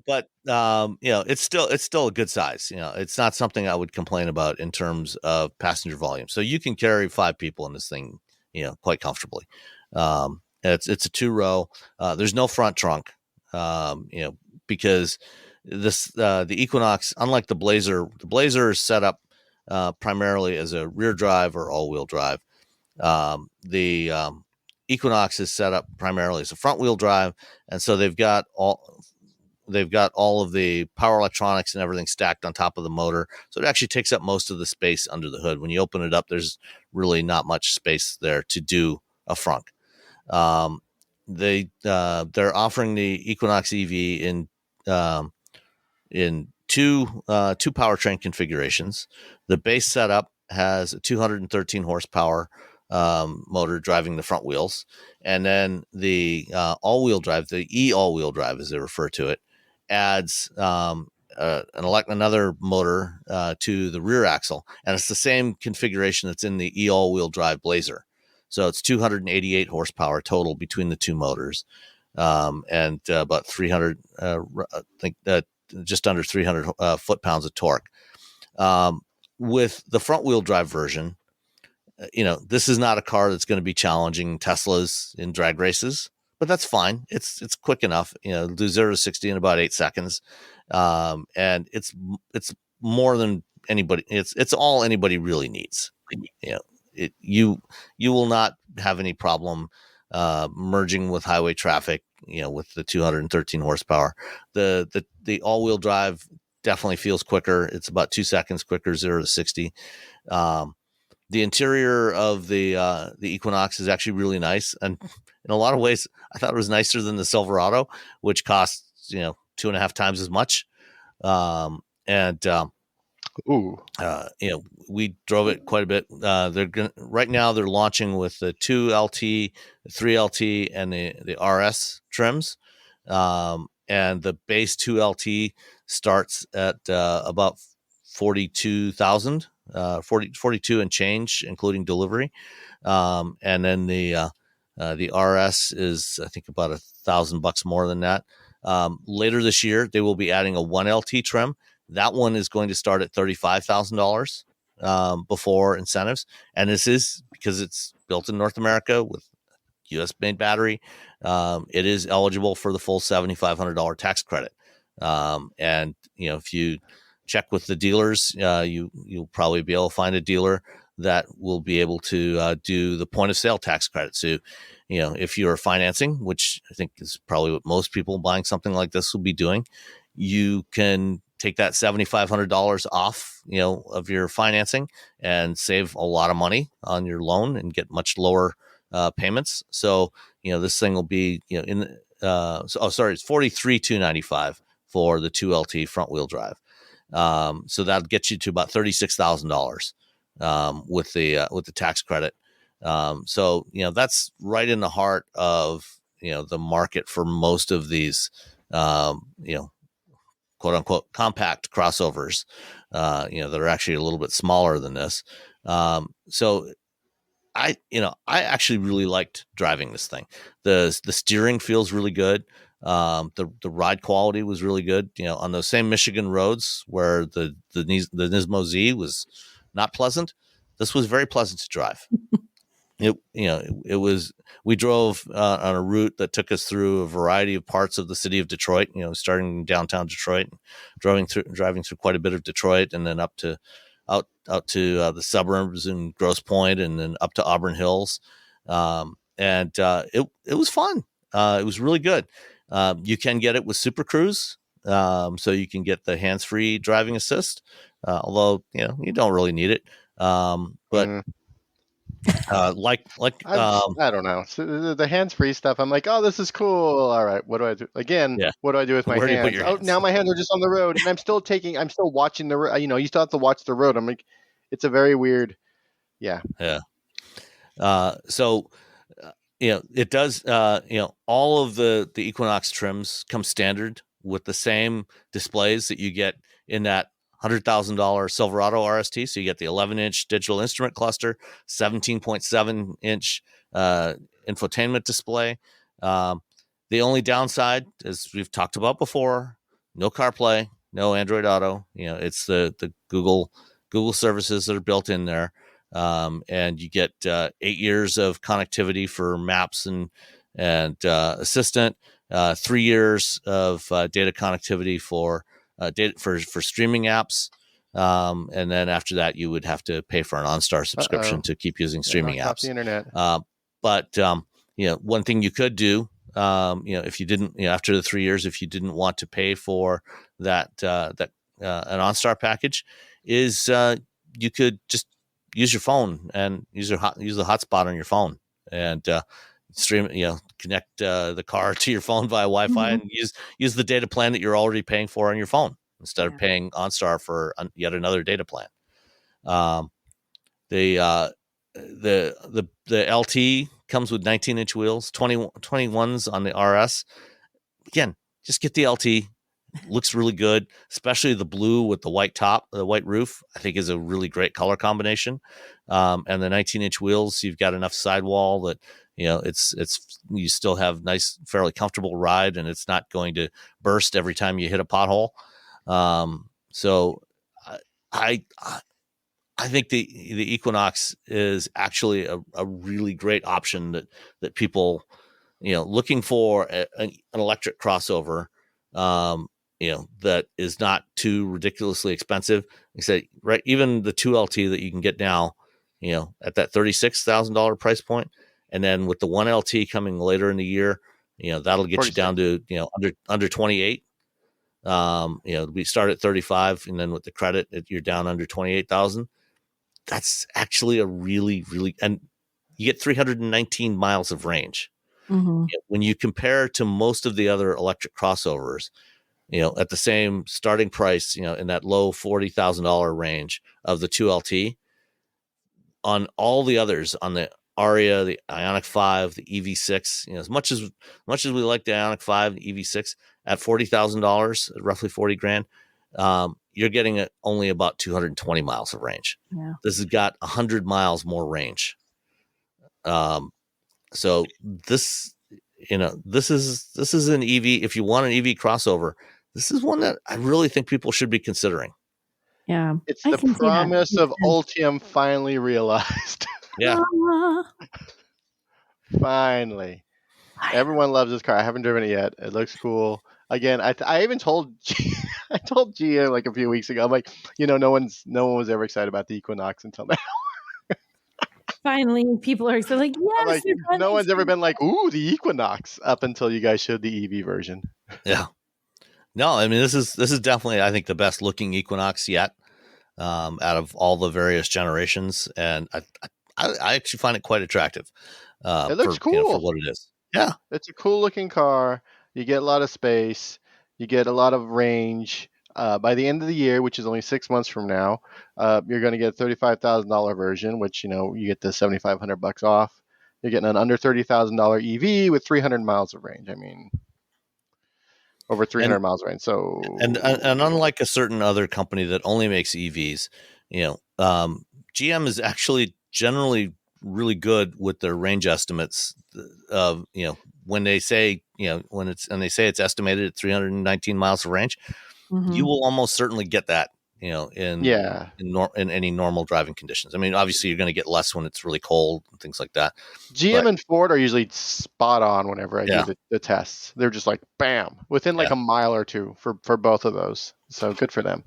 But it's still a good size. It's not something I would complain about in terms of passenger volume. So you can carry 5 people in this thing, quite comfortably. It's a 2-row. There's no front trunk, because the Equinox, unlike the Blazer is set up primarily as a rear drive or all-wheel drive. The Equinox is set up primarily as a front wheel drive, and so they've got all of the power electronics and everything stacked on top of the motor. So it actually takes up most of the space under the hood. When you open it up, there's really not much space there to do a frunk. They're offering the Equinox EV in two powertrain configurations. The base setup has a 213 horsepower motor driving the front wheels, and then the all-wheel drive, the all-wheel drive as they refer to it, adds another motor to the rear axle, and it's the same configuration that's in the all-wheel drive Blazer. So it's 288 horsepower total between the two motors, and about 300, I think just under 300 foot-pounds of torque. With the front-wheel drive version, this is not a car that's going to be challenging Teslas in drag races, but that's fine. It's quick enough, do 0 to 60 in about 8 seconds. And it's more than anybody. It's all anybody really needs. You will not have any problem merging with highway traffic, with the 213 horsepower. The all-wheel drive definitely feels quicker. It's about 2 seconds quicker, 0 to 60. The interior of the Equinox is actually really nice, and in a lot of ways, I thought it was nicer than the Silverado, which costs 2.5 times as much. We drove it quite a bit. Right now they're launching with the 2LT, 3LT, and the RS trims, and the base 2LT starts at about 42,000. 42 and change, including delivery. And then the RS is, I think, about $1,000 more than that. Later this year, they will be adding a 1LT trim. That one is going to start at $35,000 before incentives. And this is because it's built in North America with U.S. made battery. It is eligible for the full $7,500 tax credit. And if you check with the dealers, you'll probably be able to find a dealer that will be able to do the point of sale tax credit. So, if you're financing, which I think is probably what most people buying something like this will be doing, you can take that $7,500 off, of your financing and save a lot of money on your loan and get much lower payments. So, this thing will be, it's $43,295 for the 2LT front wheel drive. So that'll get you to about $36,000 with the tax credit. So that's right in the heart of the market for most of these quote unquote compact crossovers that are actually a little bit smaller than this. So I actually really liked driving this thing. The steering feels really good. The ride quality was really good. On those same Michigan roads where the Nismo Z was not pleasant, this was very pleasant to drive. It was. We drove on a route that took us through a variety of parts of the city of Detroit. Starting in downtown Detroit, driving through quite a bit of Detroit, and then up to out to the suburbs and Grosse Pointe, and then up to Auburn Hills. It was fun. It was really good. You can get it with Super Cruise, so you can get the hands-free driving assist, although you don't really need it. But I don't know. So the hands-free stuff, I'm like, oh, this is cool. All right, what do I do again? Yeah. What do I do with my Where do you hands? put your hands? Now my hands are just on the road, and I'm still watching the road. You still have to watch the road. I'm like, it's a very weird. Yeah. So it does. All of the Equinox trims come standard with the same displays that you get in that $100,000 Silverado RST. So you get the 11-inch digital instrument cluster, 17.7-inch infotainment display. The only downside, as we've talked about before, no CarPlay, no Android Auto. It's the Google services that are built in there. And you get 8 years of connectivity for Maps and Assistant, 3 years of data connectivity for streaming apps, and then after that you would have to pay for an OnStar subscription to keep using streaming apps. The internet. But one thing you could do, if you didn't, after the 3 years, if you didn't want to pay for that an OnStar package, is you could just use your phone and use the hotspot on your phone and stream, connect the car to your phone via Wi-Fi and use the data plan that you're already paying for on your phone instead of paying OnStar for yet another data plan. The LT comes with 19-inch wheels, 21s on the RS. Again, just get the LT. Looks really good, especially the blue with the white top, the white roof. I think is a really great color combination. And the 19-inch wheels, you've got enough sidewall that it's you still have nice, fairly comfortable ride, and it's not going to burst every time you hit a pothole. So I think the Equinox is actually a really great option that people, looking for an electric crossover, that is not too ridiculously expensive. Like I say, right, even the 2LT that you can get now, at that $36,000 price point, and then with the 1LT coming later in the year, that'll get 46. You down to under 28. We start at 35, and then with the credit, you're down under 28,000. That's actually a really, really, and you get 319 miles of range. When you compare to most of the other electric crossovers, at the same starting price, in that low $40,000 range of the 2LT, on all the others, on the Aria, the Ioniq 5, the EV6, as much as we like the Ioniq 5, the EV6 at $40,000, roughly 40 grand, you're getting only about 220 miles of range. Yeah. This has got 100 miles more range. So this is an EV. If you want an EV crossover, this is one that I really think people should be considering. Yeah. It's the promise of Ultium finally realized. Yeah. Finally. Everyone loves this car. I haven't driven it yet. It looks cool. Again, I even told I told Gia like a few weeks ago. I'm like, no one was ever excited about the Equinox until now. Finally, people are so like, yes. Like, no one's ever been like, ooh, the Equinox, up until you guys showed the EV version. Yeah. No, I mean, this is definitely, I think, the best looking Equinox yet, out of all the various generations, and I actually find it quite attractive. It looks cool for what it is. Yeah, it's a cool looking car. You get a lot of space. You get a lot of range. By the end of the year, which is only 6 months from now, you're going to get a $35,000 version, which you get the $7,500 off. You're getting an under $30,000 EV with 300 miles of range. I mean, over 300 miles of range. So and unlike a certain other company that only makes EVs, GM is actually generally really good with their range estimates of when they say it's estimated at 319 miles of range. You will almost certainly get that, in any normal driving conditions. I mean, obviously you're going to get less when it's really cold and things like that. GM and Ford are usually spot on whenever I do the tests. They're just like, bam, within like a mile or two for both of those. So good for them.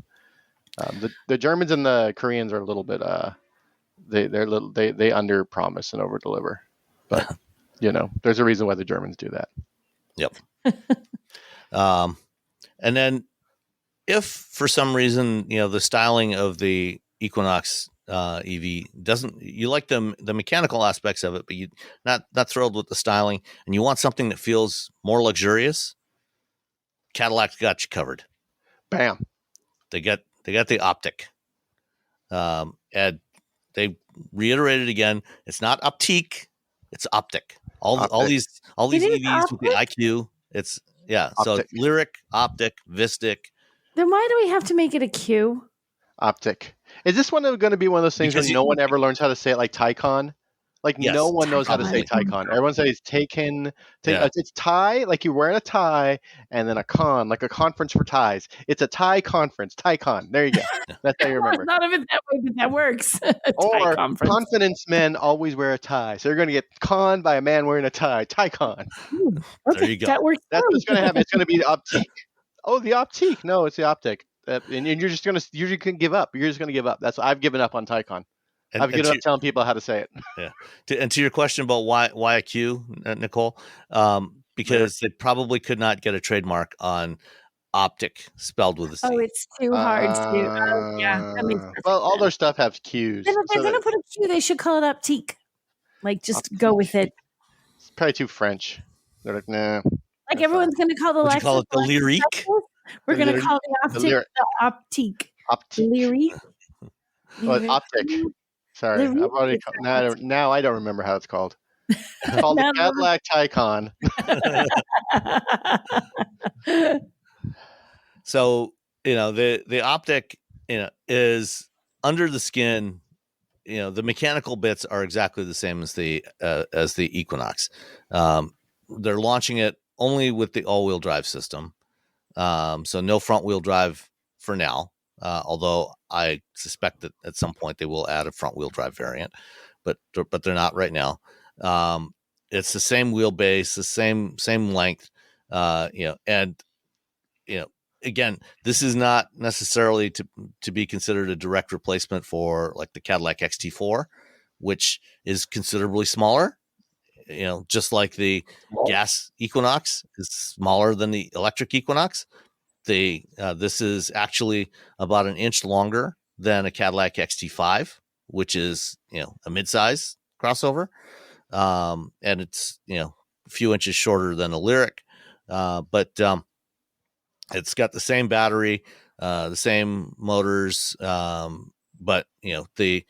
The Germans and the Koreans are a little bit, they under promise and over deliver, but there's a reason why the Germans do that. Yep. And then, if for some reason the styling of the Equinox EV you like the mechanical aspects of it, but you not thrilled with the styling, and you want something that feels more luxurious, Cadillac's got you covered. Bam. They got the Optiq. And they reiterated again, it's not Optique, it's Optiq. All these EVs with the IQ, it's Optiq. So it's Lyriq, Optiq, Vistiq. Then why do we have to make it a Q? Optiq. Is this one going to be one of those things where no one ever learns how to say it, like Taycan? Like, no one knows how to say Taycan. Everyone says Taycan. It's tie, like you're wearing a tie, and then a con, like a conference for ties. It's a tie conference. Taycan. There you go. That's how you remember. I thought of it that way, but that works. Or confidence men always wear a tie. So you're going to get conned by a man wearing a tie. Taycan. Okay, there you go. That works. That's what's going to happen. It's going to be the Optique. Oh, the Optique. No, it's the Optiq. And you're just going to, you can give up. You're just going to give up. I've given up on Taycan. I've given up telling people how to say it. Yeah. And to your question about why a Q, Nicole, because they probably could not get a trademark on optic spelled with a C. Oh, it's too hard to. Yeah, that makes perfect well, all sense. their stuff has Q's. Then if they're going to put a Q, they should call it optique. Like, just go with it. It's probably too French. They're like, nah. Like, everyone's going to call the Would Lexus. you call it the Lyrique? We're going to call the optic the optique. Optique. Lyrique. Well, optic. Sorry, I've already now I don't remember how it's called. It's called the Cadillac Taycan. So, the optic, is under the skin. The mechanical bits are exactly the same as the Equinox. They're launching it only with the all-wheel drive system. So no front-wheel drive for now. Although I suspect that at some point they will add a front-wheel drive variant, but they're not right now. It's the same wheelbase, the same length, and again, this is not necessarily to be considered a direct replacement for like the Cadillac XT4, which is considerably smaller. Just like the gas Equinox is smaller than the electric Equinox. This is actually about an inch longer than a Cadillac XT5, which is a midsize crossover, and it's a few inches shorter than a Lyriq, but it's got the same battery, the same motors, but the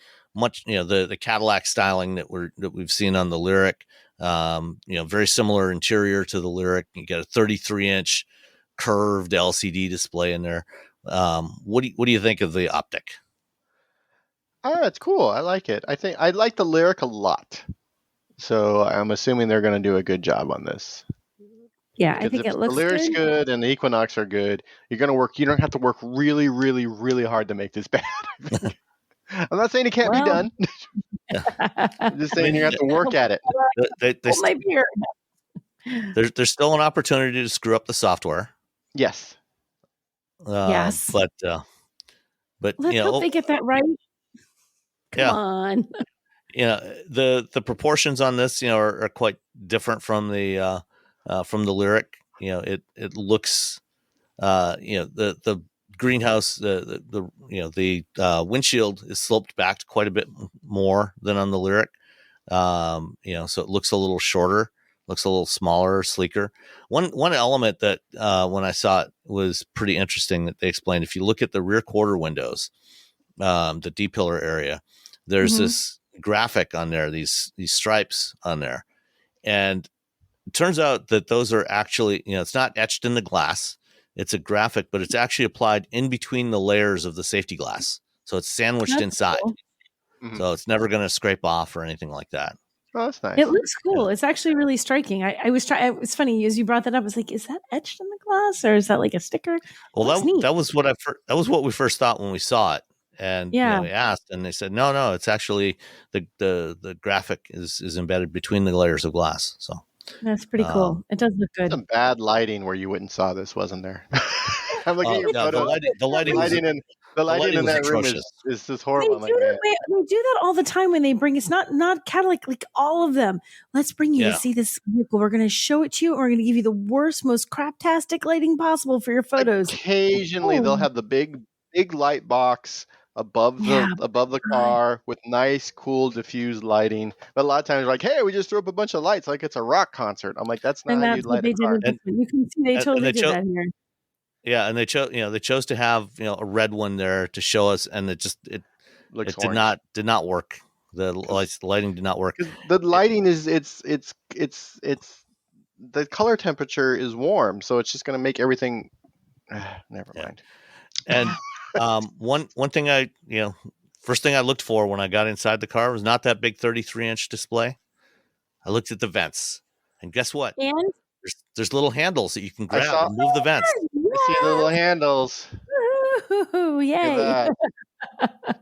Cadillac styling that we've seen on the Lyriq, very similar interior to the Lyriq. You got a 33-inch curved LCD display in there. What do you think of the optic? It's cool. I like it. I think I like the Lyriq a lot. So I'm assuming they're going to do a good job on this. Yeah, I think it looks good. The Lyriq's good and the Equinox are good. You don't have to work really, really, really hard to make this bad. I'm not saying it can't be done. I'm just saying you have to work at it. My beard. There's still an opportunity to screw up the software. Yes. Yes. But let's hope they get that right. Come on. The proportions on this, are quite different from the Lyriq. It looks, the greenhouse, the windshield is sloped back quite a bit more than on the Lyriq. So it looks a little shorter, looks a little smaller, sleeker. One element that when I saw it was pretty interesting that they explained. If you look at the rear quarter windows, the D-pillar area, there's this graphic on there, these stripes on there, and it turns out that those are actually, it's not etched in the glass. It's a graphic, but it's actually applied in between the layers of the safety glass. So it's sandwiched inside. Cool. Mm-hmm. So it's never going to scrape off or anything like that. Oh, that's nice. It looks cool. Yeah. It's actually really striking. I was trying. It's funny as you brought that up. I was like, is that etched in the glass or is that like a sticker? Well, that was what we first thought when we saw it. And we asked, and they said, no, it's actually the graphic is embedded between the layers of glass. So that's pretty cool. It does look good. Some bad lighting where you wouldn't saw this, wasn't there? I'm looking at your photo. The lighting in that room is just horrible. They do that all the time when they bring. It's not Cadillac, like all of them. Let's bring you to see this vehicle. We're going to show it to you. And we're going to give you the worst, most craptastic lighting possible for your photos. Occasionally, they'll have the big light box above the car with nice, cool, diffused lighting. But a lot of times, like, hey, we just threw up a bunch of lights like it's a rock concert. I'm like, that's not how you light a car. You can see they totally did that here. Yeah, and they chose to have a red one there to show us, and it did not work. The lighting did not work. The lighting is it's the color temperature is warm, so it's just going to make everything. Never mind. And one thing first thing I looked for when I got inside the car was not that big 33-inch display. I looked at the vents, and guess what? And there's little handles that you can grab and move the vents. I see the little handles. Ooh, yay!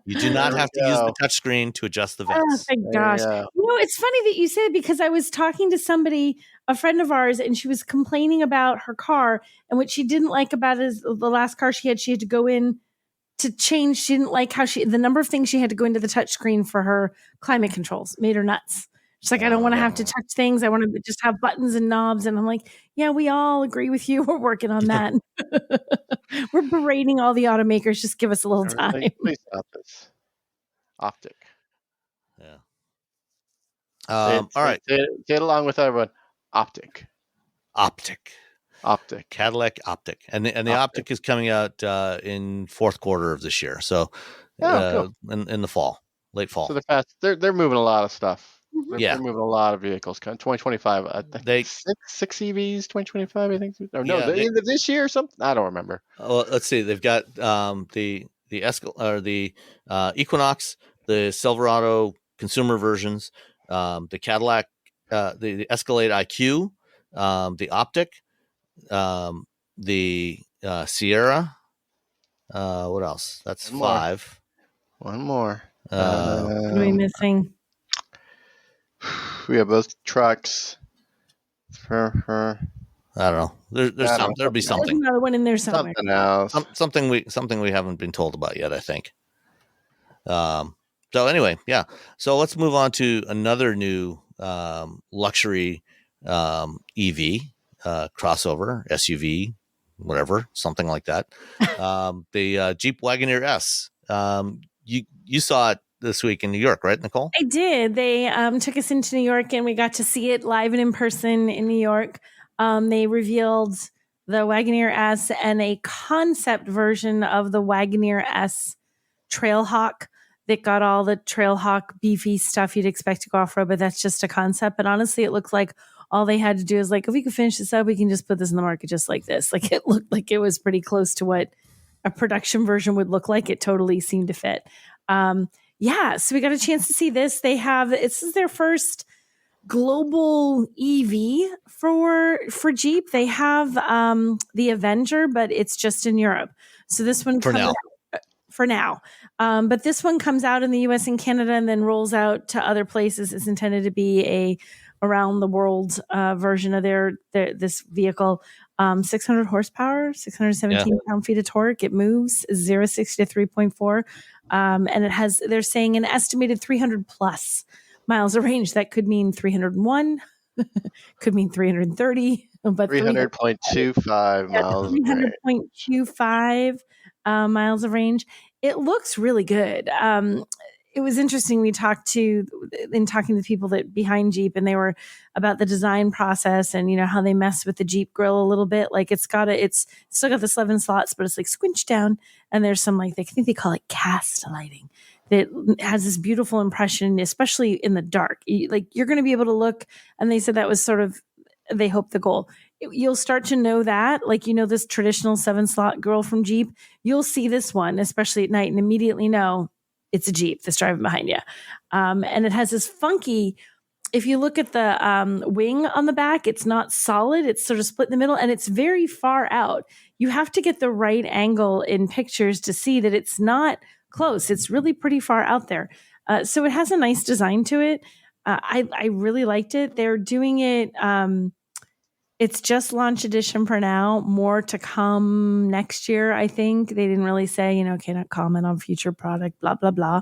You do not have to use the touchscreen to adjust the vents. Oh, thank gosh. It's funny that you say it because I was talking to somebody, a friend of ours, and she was complaining about her car. And what she didn't like about it is the last car she had to go in to change. She didn't like how the number of things she had to go into the touchscreen for her climate controls made her nuts. She's like, I don't want to have to touch things. I want to just have buttons and knobs. And I'm like, yeah, we all agree with you. We're working on that. We're berating all the automakers. Just give us a little time. Please stop this. Optic. Yeah. All right. Say it along with everyone. Optic. Cadillac Optic. And the Optic is coming out in fourth quarter of this year. So cool. in the fall, late fall. So they're fast. They're moving a lot of stuff. Mhm. They're moving a lot of vehicles. 2025. I think six EVs. 2025. I think. Or no, the end of this year or something. I don't remember. Well, let's see. They've got the Equinox, the Silverado consumer versions, the Cadillac, the Escalade IQ, the Optic, the Sierra. What else? That's five. One more. What are we missing? We have both trucks. I don't know. There'll be something. There's another one in there somewhere. Something else. Something we haven't been told about yet, I think. So anyway, yeah. So let's move on to another new luxury EV crossover SUV, whatever, something like that. The Jeep Wagoneer S. You saw it this week in New York, right, Nicole? I did. They took us into New York and we got to see it live and in person in New York. They revealed the Wagoneer S and a concept version of the Wagoneer S Trailhawk that got all the Trailhawk beefy stuff you'd expect to go off-road, but that's just a concept. But honestly, it looks like all they had to do is like, if we could finish this up, we can just put this in the market just like this. Like it looked like it was pretty close to what a production version would look like. It totally seemed to fit. So we got a chance to see this. This is their first global EV for Jeep. They have the Avenger, but it's just in Europe. So this one for now. But this one comes out in the US and Canada and then rolls out to other places. It's intended to be a around the world version of this vehicle. 600 horsepower, 617 pound-feet of torque. It moves 0-60 to 3.4. And they're saying an estimated 300 plus miles of range. That could mean 301, could mean 330, but 300.25 miles. 300.25 miles of range. It looks really good. It was interesting. We talked to the people that behind Jeep, and they were about the design process and how they mess with the Jeep grill a little bit. Like it's still got the 7 slots, but it's like squinched down, and there's some I think they call it cast lighting that has this beautiful impression, especially in the dark. You're going to be able to look, and they said that was sort of they hope the goal. You'll start to know that, this traditional 7 slot grill from Jeep. You'll see this one, especially at night, and immediately know it's a Jeep that's driving behind you. And it has this funky, if you look at the wing on the back, it's not solid. It's sort of split in the middle and it's very far out. You have to get the right angle in pictures to see that it's not close. It's really pretty far out there. So it has a nice design to it. I really liked it. They're doing it. It's just launch edition for now. More to come next year, I think. They didn't really say, cannot comment on future product, blah, blah, blah.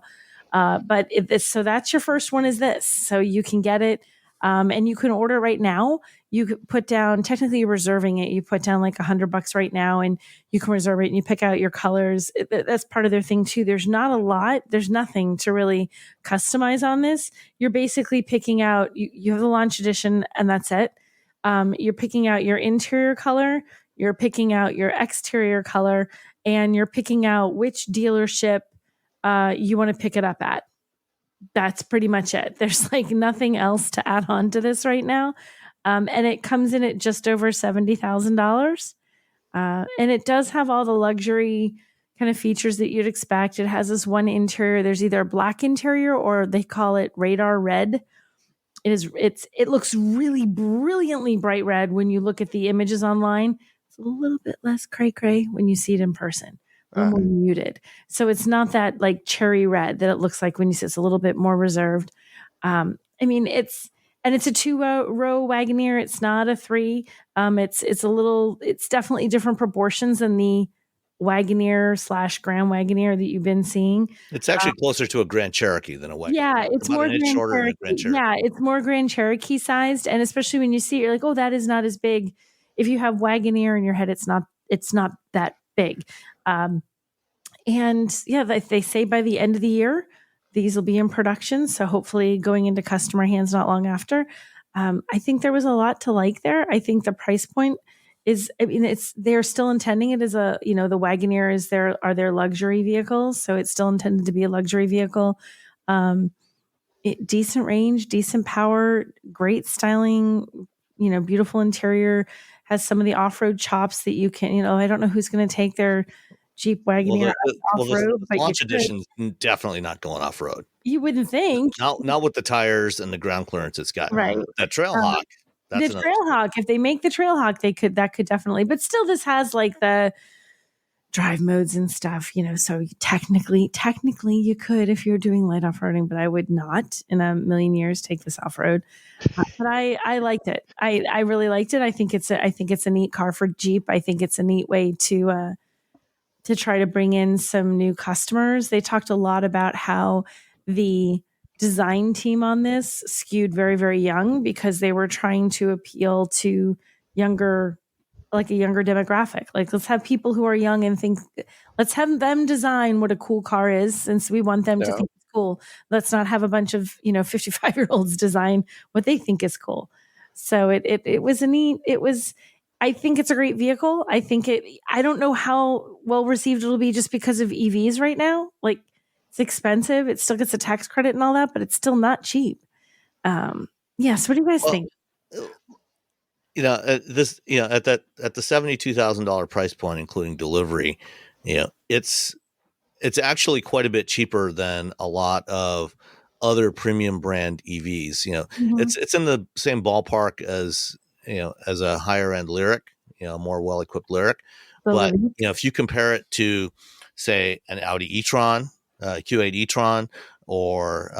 So that's your first one is this. So you can get it and you can order right now. You could put down, technically you're reserving it. You put down like $100 right now and you can reserve it and you pick out your colors. That's part of their thing too. There's not a lot. There's nothing to really customize on this. You're basically picking out, you have the launch edition and that's it. You're picking out your interior color, you're picking out your exterior color, and you're picking out which dealership you want to pick it up at. That's pretty much it. There's nothing else to add on to this right now. And it comes in at just over $70,000. And it does have all the luxury kind of features that you'd expect. It has this one interior. There's either a black interior or they call it radar red. It looks really brilliantly bright red when you look at the images online. It's a little bit less cray when you see it in person, a little more muted. So it's not that cherry red that it looks like when you see it's a little bit more reserved. It's a 2-row Wagoneer. It's not a 3. It's definitely different proportions than the Wagoneer / Grand Wagoneer that you've been seeing. It's actually closer to a Grand Cherokee than a Wagoneer. Yeah, it's about more an inch Grand shorter than a Cherokee. Grand Cherokee. Yeah, it's more Grand Cherokee sized, and especially when you see it, you're like, oh, that is not as big. If you have Wagoneer in your head, it's not that big. And yeah, they say by the end of the year, these will be in production. So hopefully going into customer hands not long after. I think there was a lot to like there. I think the price point is, I mean, they're still intending it as a, the Wagoneer are their luxury vehicles. So it's still intended to be a luxury vehicle. Decent range, decent power, great styling, beautiful interior, has some of the off-road chops that you can, I don't know who's going to take their Jeep Wagoneer off-road, the launch edition definitely not going off-road. You wouldn't think. Not with the tires and the ground clearance it's got. Right. That Trailhawk. The Trailhawk, if they make the Trailhawk, that could definitely, but still this has like the drive modes and stuff, so technically you could if you're doing light off-roading, but I would not in a million years take this off-road. But I liked it. I really liked it. I think it's a neat car for Jeep. I think it's a neat way to try to bring in some new customers. They talked a lot about how the design team on this skewed very, very young because they were trying to appeal to a younger demographic. Like, let's have people who are young and let's have them design what a cool car is, since we want them to think it's cool. Let's not have a bunch of 55-year-olds design what they think is cool. So it was I think it's a great vehicle. I don't know how well received it'll be just because of EVs right now. Like, it's expensive. It still gets a tax credit and all that, but it's still not cheap. So what do you guys think? At the $72,000 price point, including delivery, it's actually quite a bit cheaper than a lot of other premium brand EVs. It's in the same ballpark as a higher end Lyriq, more well equipped Lyriq. But if you compare it to, say, an Audi e-tron, Q8 e-tron, or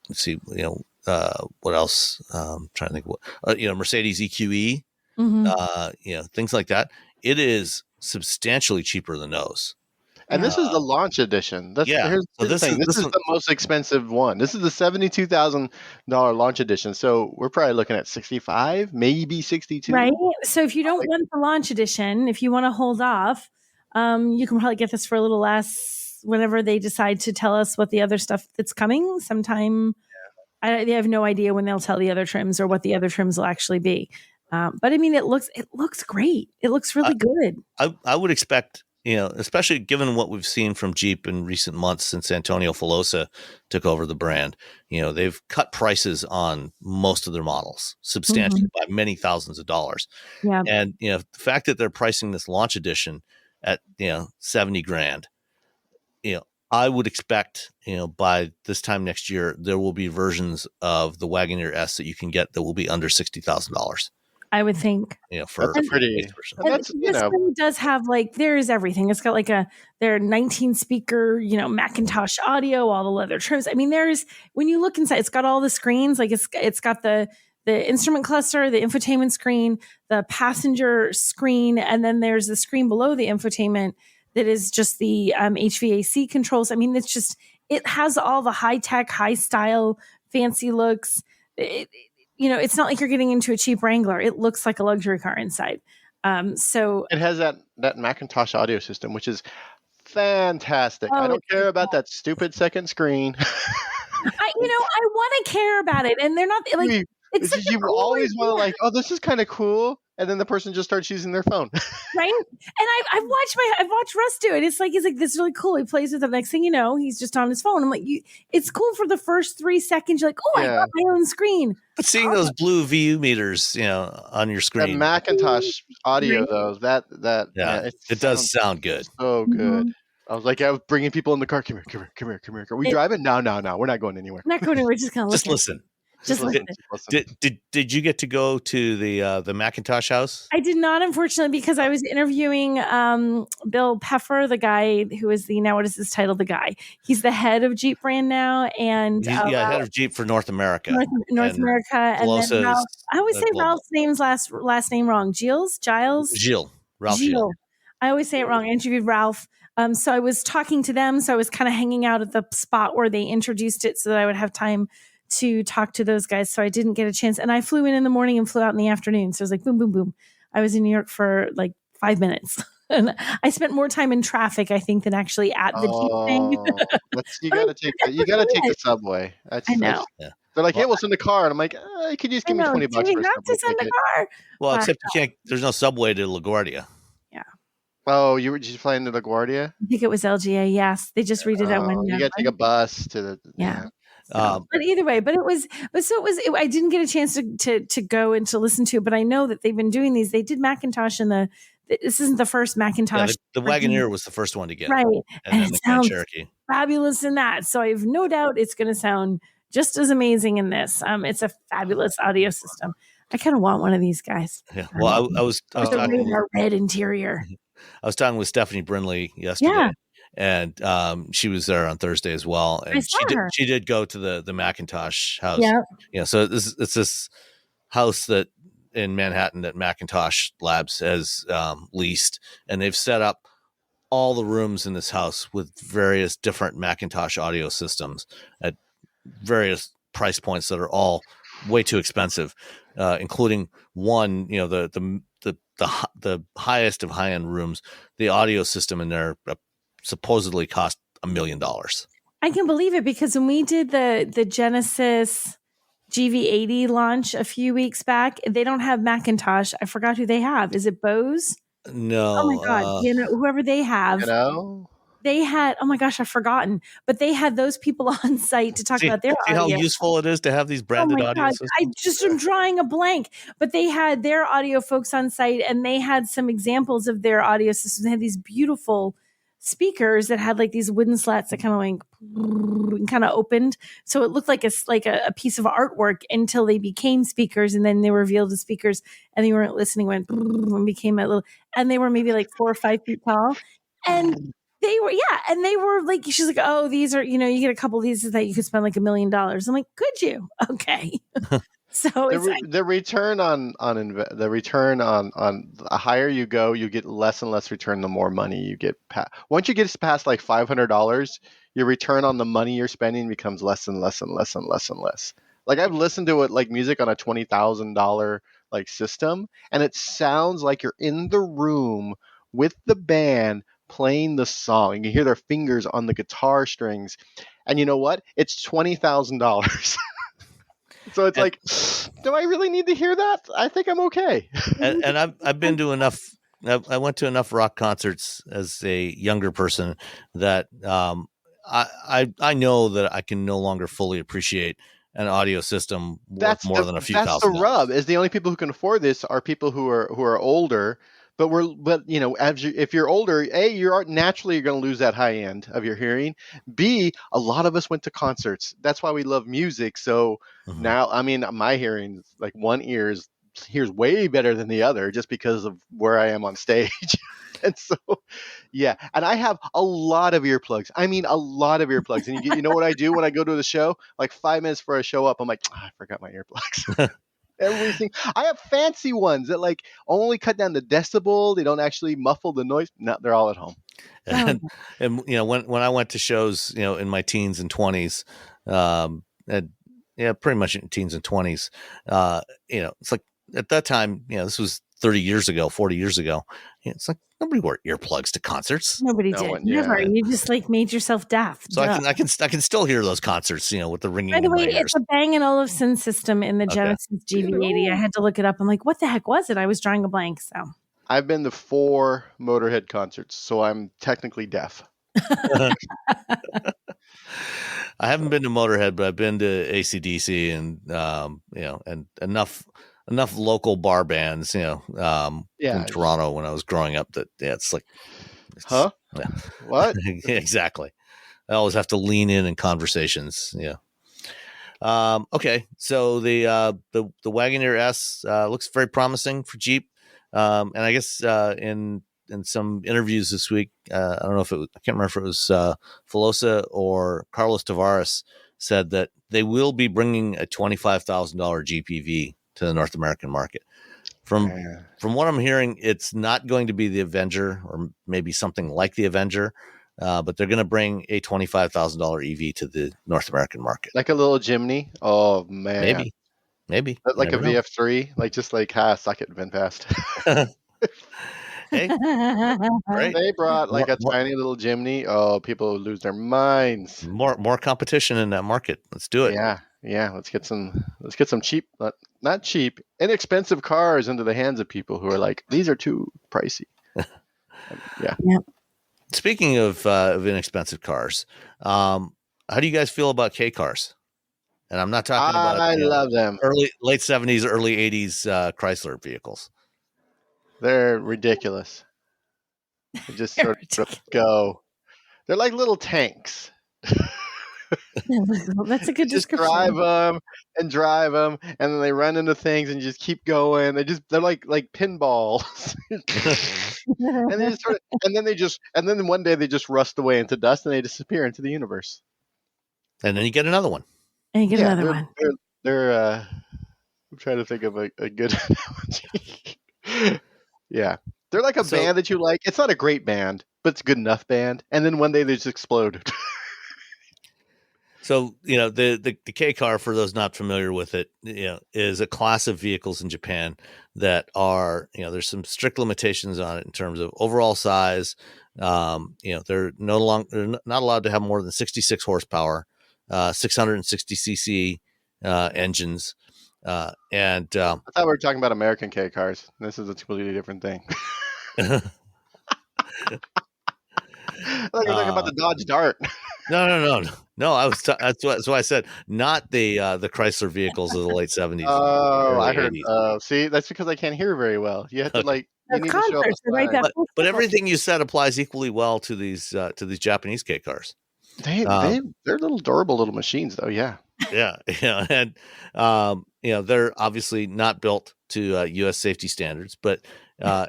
let's see, what else? Trying to think what, Mercedes EQE, things like that. It is substantially cheaper than those. And this is the launch edition. Here's the thing. This is the most expensive one. This is the $72,000 launch edition. So we're probably looking at 65, maybe 62. Right. So if you don't want the launch edition, if you want to hold off, you can probably get this for a little less whenever they decide to tell us what the other stuff that's coming sometime. They have no idea when they'll tell the other trims or what the other trims will actually be. But I mean, it looks great. It looks really good. I would expect, especially given what we've seen from Jeep in recent months since Antonio Filosa took over the brand, they've cut prices on most of their models substantially by many thousands of dollars. Yeah. And, the fact that they're pricing this launch edition at, $70,000, I would expect, by this time next year, there will be versions of the Wagoneer S that you can get that will be under $60,000. I would think. For that's pretty. This one does have there is everything. It's got their 19 speaker, Macintosh audio, all the leather trims. I mean, when you look inside, it's got all the screens. Like it's got the instrument cluster, the infotainment screen, the passenger screen, and then there's the screen below the infotainment that is just the HVAC controls. I mean, it has all the high tech, high style, fancy looks. It's not like you're getting into a cheap Wrangler. It looks like a luxury car inside. So it has that Macintosh audio system, which is fantastic. I don't care about that stupid second screen. I want to care about it, and they're not like. It's you always want to this is kind of cool, and then the person just starts using their phone, right? And I've watched Russ do it. It's like he's like, this is really cool. He plays with it. Next thing you know, he's just on his phone. I'm like, it's cool for the first 3 seconds. You're like, I got my own screen. But seeing those blue VU meters, on your screen, that Macintosh audio though, it does sound good. So good. I was bringing people in the car. Come here. Are we driving? No. We're not going anywhere. Not going anywhere. Just kind of listen. Just listen. Did you get to go to the Macintosh house? I did not, unfortunately, because I was interviewing Bill Peffer, the guy who is what is his title? The guy. He's the head of Jeep brand now, and head of Jeep for North America. North America, and then Ralph, I always say Ralph's last name wrong. Gilles. Ralph Gilles. I always say it wrong. I interviewed Ralph. So I was talking to them. So I was kind of hanging out at the spot where they introduced it so that I would have time to talk to those guys. So I didn't get a chance. And I flew in the morning and flew out in the afternoon. So it was like boom, boom, boom. I was in New York for like 5 minutes. And I spent more time in traffic, I think, than actually at the Jeep thing. You gotta take the subway. I know. Yeah. They're like, hey, we'll send a car, and I'm like, could you just give me $20 Do we for a have subway to send a ticket? car? Well, except you can't. There's no subway to LaGuardia. Oh, you were just flying to LaGuardia? I think it was LGA. Yes, they just redid that one. You got to take a bus to the. Yeah. But either way, I didn't get a chance to go and to listen to it, but I know that they've been doing these. They did Macintosh this isn't the first Macintosh. Yeah, the Wagoneer was the first one to get right, it. And then it the Grand sounds Cherokee. fabulous in that. So I have no doubt it's going to sound just as amazing in this. It's a fabulous audio system. I kind of want one of these guys. Yeah. Well, I was talking the red interior. I was talking with Stephanie Brindley yesterday, and she was there on Thursday as well. And she did go to the Macintosh house. Yeah. Yeah. So it's this house that in Manhattan that Macintosh Labs has leased, and they've set up all the rooms in this house with various different Macintosh audio systems at various price points that are all way too expensive, including one, the highest of high-end rooms. The audio system in there supposedly cost $1 million. I can believe it, because when we did the Genesis GV80 launch a few weeks back, they don't have Macintosh. I forgot who they have. Is it Bose? No. Oh my God. Whoever they have. They had, oh my gosh, I've forgotten, but they had those people on site to talk about their audio. See how useful it is to have these branded audio systems? I just am drawing a blank, but they had their audio folks on site, and they had some examples of their audio systems. They had these beautiful speakers that had like these wooden slats that kind of like and kind of opened, so it looked like a piece of artwork until they became speakers, and then they were revealed as speakers, and you weren't listening when became a little, and they were maybe like 4 or 5 feet tall, and they were like, she's like, oh, these are, you get a couple of these that you could spend like $1 million. I'm like, could you? Okay. So the return on the higher you go, you get less and less return the more money you get. Once you get past like $500, your return on the money you're spending becomes less and less and less and less and less. Like I've listened to it like music on a $20,000 like system, and it sounds like you're in the room with the band playing the song, and you hear their fingers on the guitar strings, and you know what? It's $20,000. So it's like, do I really need to hear that? I think I'm okay. And I've been to enough. I went to enough rock concerts as a younger person that I know that I can no longer fully appreciate an audio system worth more than a few thousand. That's the rub. Is the only people who can afford this are people who are older. But if you're older, A, you're naturally going to lose that high end of your hearing. B, a lot of us went to concerts. That's why we love music. So now, I mean, my hearing, like one ear hears way better than the other just because of where I am on stage. And so, yeah. And I have a lot of earplugs. I mean, a lot of earplugs. And you know what I do when I go to the show? Like 5 minutes before I show up, I'm like, I forgot my earplugs. Everything. I have fancy ones that like only cut down the decibel. They don't actually muffle the noise. No, they're all at home. And when I went to shows, in my teens and 20s, pretty much in teens and 20s, it's like at that time, this was 30 years ago, 40 years ago. It's like nobody wore earplugs to concerts. Nobody did. Never. You just like made yourself deaf. So I can still hear those concerts, with the ringing. By the way, it's a Bang & Olufsen system in the Genesis GV80. I had to look it up. I'm like, what the heck was it? I was drawing a blank. So I've been to 4 Motorhead concerts, so I'm technically deaf. I haven't been to Motorhead, but I've been to AC/DC and enough local bar bands, in Toronto when I was growing up that it's like, what? Exactly. I always have to lean in conversations. Yeah. Okay. So the Wagoneer S looks very promising for Jeep. And I guess in some interviews this week, I don't know if I can't remember if it was Filosa or Carlos Tavares said that they will be bringing a $25,000 GPV to the North American market From Yeah. from what I'm hearing, it's not going to be the Avenger or maybe something like the Avenger, but they're going to bring a $25,000 EV to the North American market. Like a little Jimny. Oh man. Maybe you Like a never know. VF3, like just like suck it, VinFast. Hey, great. They brought like More, a more, tiny little Jimny. Oh, people would lose their minds. more competition in that market. Let's do it. Yeah. Let's get some cheap, not cheap, inexpensive cars into the hands of people who are like, these are too pricey. Yeah. Speaking of inexpensive cars, how do you guys feel about K cars? And I'm not talking about I love them. late 70s, early 80s Chrysler vehicles. They're ridiculous. They just sort of go. They're like little tanks. That's a good Just description. drive them, and then they run into things and just keep going. They're like pinballs. and they just sort of, and then one day they just rust away into dust and they disappear into the universe. And then you get another one. And you get another one. They're I'm trying to think of a good analogy. Yeah. They're like a band that you like. It's not a great band, but it's a good enough band. And then one day they just explode. So, the K car, for those not familiar with it, is a class of vehicles in Japan that are, there's some strict limitations on it in terms of overall size. They're not allowed to have more than 66 horsepower, 660 cc engines. I thought we were talking about American K cars. This is a completely different thing. Like you're talking about the Dodge Dart. No. That's why I said not the Chrysler vehicles of the late 70s. Oh, I heard. See, that's because I can't hear very well. You have to you need to show up. But everything you said applies equally well to these Japanese K cars. They're little durable little machines, though. Yeah. Yeah, and they're obviously not built to U.S. safety standards, but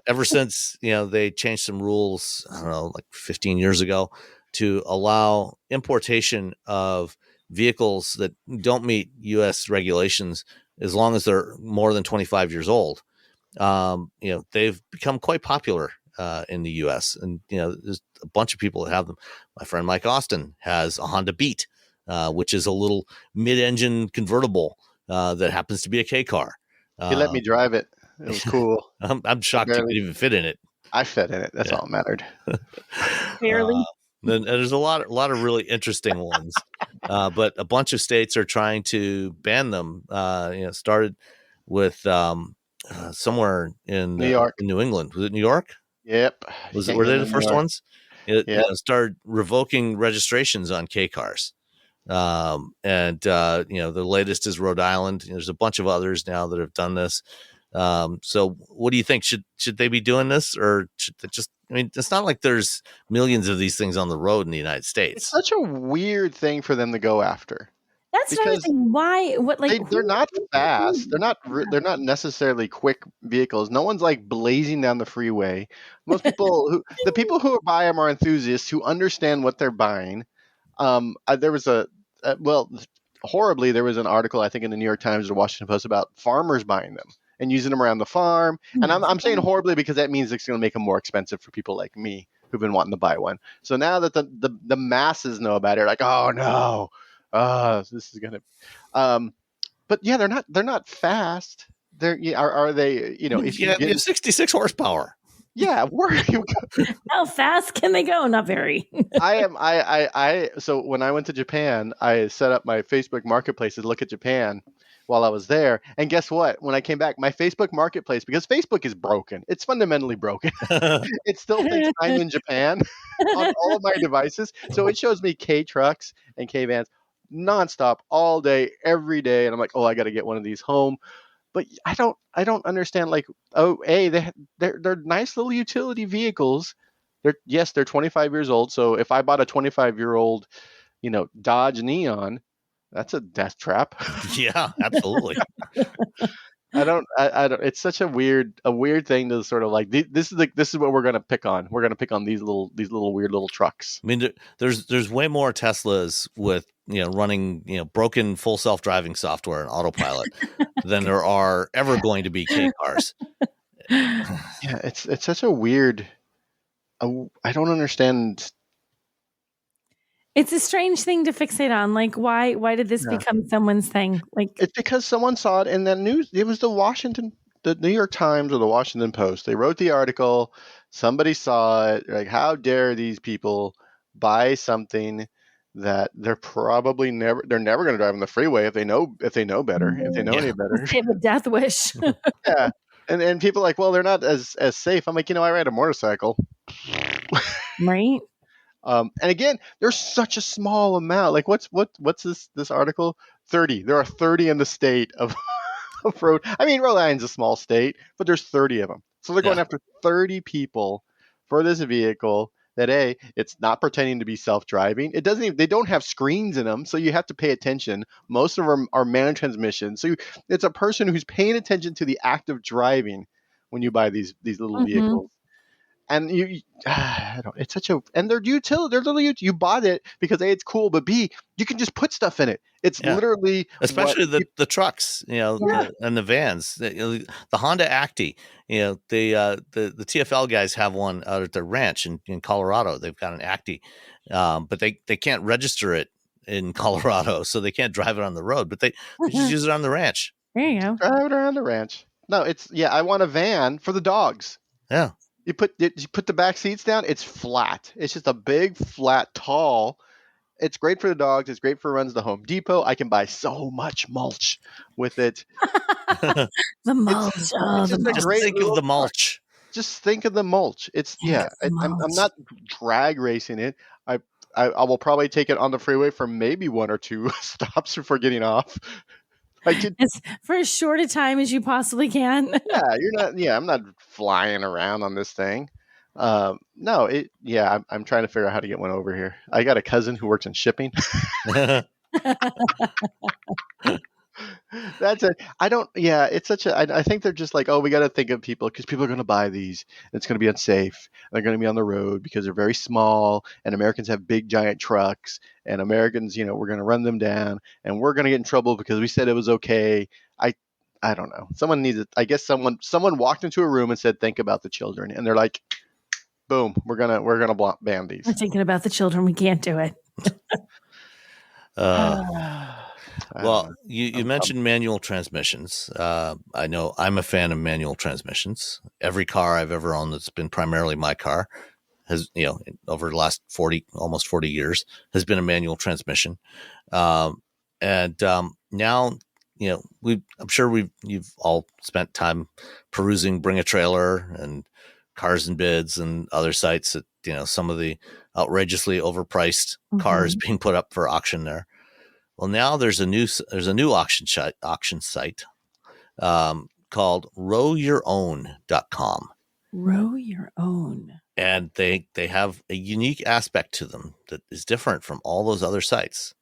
ever since they changed some rules, I don't know, like 15 years ago, to allow importation of vehicles that don't meet U.S. regulations as long as they're more than 25 years old. They've become quite popular in the U.S. and there's a bunch of people that have them. My friend Mike Austin has a Honda Beat, which is a little mid-engine convertible that happens to be a K car. He let me drive it. It was cool. I'm shocked you could even fit in it. I fit in it. That's all that mattered. Barely. And there's a lot of really interesting ones, but a bunch of states are trying to ban them. Started with somewhere in New York, in New England. Was it New York? Yep. Were they the first ones? It started revoking registrations on K cars. The latest is Rhode Island. There's a bunch of others now that have done this. So what do you think? Should they be doing this, or should they just? I mean, it's not like there's millions of these things on the road in the United States. It's such a weird thing for them to go after. That's what I was thinking. Why? What? Like they're not fast. They're not necessarily quick vehicles. No one's like blazing down the freeway. Most people the people who buy them are enthusiasts who understand what they're buying. There was horribly, there was an article I think in the New York Times or Washington Post about farmers buying them and using them around the farm. And I'm saying horribly because that means it's going to make them more expensive for people like me who've been wanting to buy one. So now that the masses know about it, like, oh no. This is gonna, but yeah, they're not fast. Are they? If you have 66 horsepower. Yeah, where are you going? How fast can they go? Not very. So when I went to Japan, I set up my Facebook Marketplace to look at Japan while I was there. And guess what? When I came back, my Facebook Marketplace, because Facebook is broken, it's fundamentally broken. It still thinks I'm in Japan on all of my devices. So it shows me K trucks and K vans nonstop all day, every day. And I'm like, oh, I got to get one of these home. But I don't understand. Like, they're nice little utility vehicles. They're 25 years old. So if I bought a 25-year-old, Dodge Neon, that's a death trap. Yeah, absolutely. I don't. It's such a weird thing to sort of like. This is what we're gonna pick on. We're gonna pick on these little weird little trucks. I mean, there's way more Teslas with running broken full self-driving software and autopilot than there are ever going to be K cars. Yeah, it's such a weird. I don't understand. It's a strange thing to fixate on. Like, why did this become someone's thing? Like, it's because someone saw it in the news. It was the New York Times or the Washington Post. They wrote the article. Somebody saw it. Like, how dare these people buy something that they're never going to drive on the freeway if they know better, if they know any better. They have a death wish. Yeah. And people are like, well, they're not as safe. I'm like, I ride a motorcycle. Right. And again, there's such a small amount. Like, what's this article? 30. There are 30 in the state of Rhode. I mean, Rhode Island's a small state, but there's 30 of them. So they're going after 30 people for this vehicle that it's not pretending to be self-driving. It doesn't even, they don't have screens in them, so you have to pay attention. Most of them are manual transmission. So it's a person who's paying attention to the act of driving when you buy these little vehicles. And it's such a, and they're literally, you bought it because A, it's cool, but B, you can just put stuff in it. It's literally, especially the trucks, and the vans, the Honda Acti, the TFL guys have one out at their ranch in Colorado. They've got an Acti, but they can't register it in Colorado, so they can't drive it on the road, but they just use it on the ranch. There you go. Drive it around the ranch. No, I want a van for the dogs. Yeah. You put the back seats down. It's flat. It's just a big, flat, tall. It's great for the dogs. It's great for runs to Home Depot. I can buy so much mulch with it. The mulch. Just think of the mulch. Just think of the mulch. I'm not drag racing it. I will probably take it on the freeway for maybe one or two stops before getting off. It's for as short a time as you possibly can. I'm not flying around on this thing. I'm trying to figure out how to get one over here. I got a cousin who works in shipping. That's it. It's such a, I think they're just like, we got to think of people because people are going to buy these. And it's going to be unsafe. They're going to be on the road because they're very small and Americans have big, giant trucks and Americans, we're going to run them down and we're going to get in trouble because we said it was okay. I don't know. Someone needs it. I guess someone walked into a room and said, think about the children. And they're like, boom, we're going to ban these. We're thinking about the children. We can't do it. Well, you mentioned manual transmissions. I know I'm a fan of manual transmissions. Every car I've ever owned that's been primarily my car has, over the last almost 40 years has been a manual transmission. Now, I'm sure you've all spent time perusing Bring a Trailer and Cars and Bids and other sites that, some of the outrageously overpriced cars being put up for auction there. Well, now there's a new auction site called RowYourOwn.com. Row Your Own. And they have a unique aspect to them that is different from all those other sites.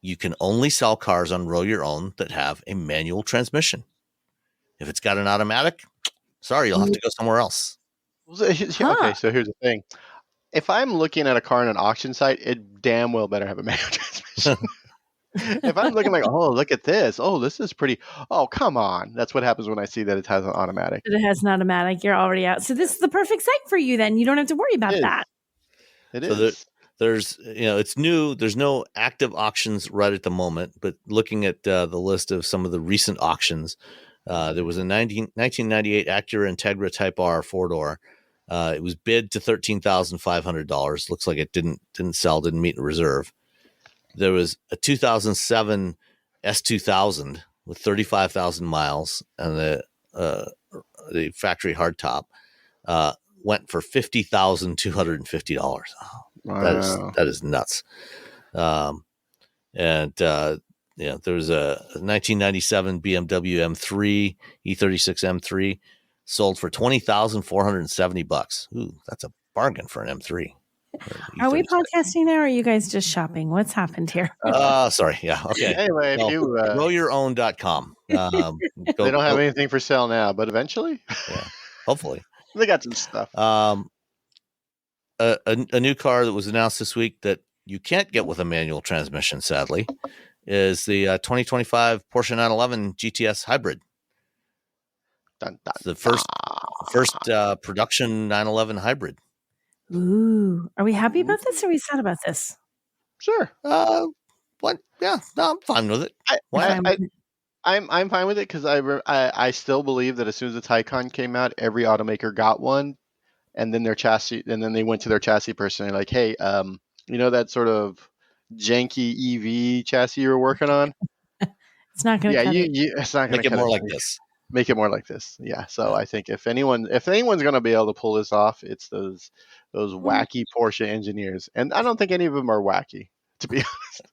You can only sell cars on Row Your Own that have a manual transmission. If it's got an automatic, sorry, you'll have to go somewhere else. Okay, so here's the thing. If I'm looking at a car on an auction site, it damn well better have a manual transmission. If I'm looking like, look at this. Oh, this is pretty. Oh, come on. That's what happens when I see that it has an automatic. It has an automatic. You're already out. So this is the perfect site for you then. You don't have to worry about that. It is. There's, it's new. There's no active auctions right at the moment, but looking at the list of some of the recent auctions, there was a 1998 Acura Integra Type R 4-door. It was bid to $13,500. Looks like it didn't sell, didn't meet the reserve. There was a 2007 S2000 with 35,000 miles, and the factory hardtop went for $50,250. Oh, wow. That is nuts. There was a 1997 BMW M3 E36 M3 sold for $20,470. Ooh, that's a bargain for an M3. Are we podcasting now, or are you guys just shopping? What's happened here? Sorry. Yeah. Okay. Anyway, RowYourOwn.com. They don't have anything for sale now, but eventually, hopefully, they got some stuff. A new car that was announced this week that you can't get with a manual transmission, sadly, is the 2025 Porsche 911 GTS Hybrid. Dun, dun, It's the first production 911 hybrid. Ooh, are we happy about this or are we sad about this? Sure. What? Yeah, no, I'm fine with it. I'm fine with it because I still believe that as soon as the Taycan came out, every automaker got one, and then their chassis, and then they went to their chassis person and like, hey, that sort of janky EV chassis you were working on? It's not going to cut it. It's not going to make it more like this. Make it more like this. Yeah. So I think if anyone's going to be able to pull this off, it's those wacky Porsche engineers, and I don't think any of them are wacky, to be honest.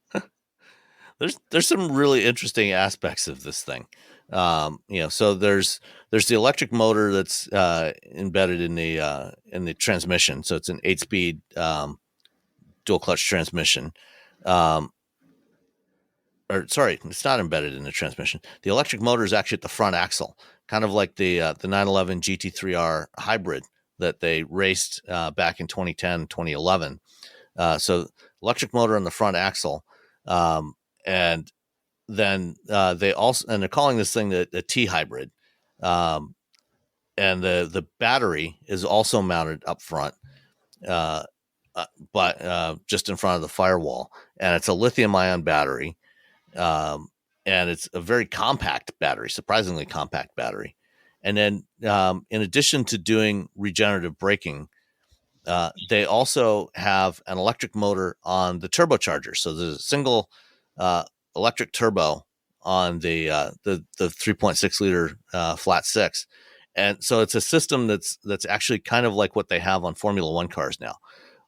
There's some really interesting aspects of this thing. So there's the electric motor that's embedded in the transmission. So it's an 8-speed dual clutch transmission. It's not embedded in the transmission. The electric motor is actually at the front axle, kind of like the 911 GT3R hybrid that they raced back in 2010, 2011. So electric motor on the front axle. And then they're calling this thing the T hybrid. And the battery is also mounted up front, but just in front of the firewall. And it's a lithium ion battery. And it's a very compact battery, surprisingly compact battery. And then in addition to doing regenerative braking, they also have an electric motor on the turbocharger. So there's a single electric turbo on the 3.6 liter flat six. And so it's a system that's actually kind of like what they have on Formula One cars now,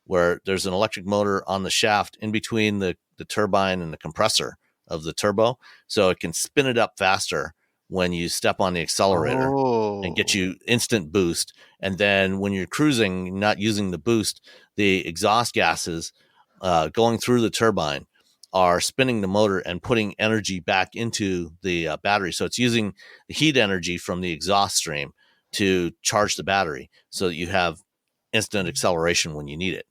where there's an electric motor on the shaft in between the turbine and the compressor of the turbo, so it can spin it up faster when you step on the accelerator and get you instant boost. And then when you're cruising, not using the boost, the exhaust gases going through the turbine are spinning the motor and putting energy back into the battery. So it's using the heat energy from the exhaust stream to charge the battery so that you have instant acceleration when you need it.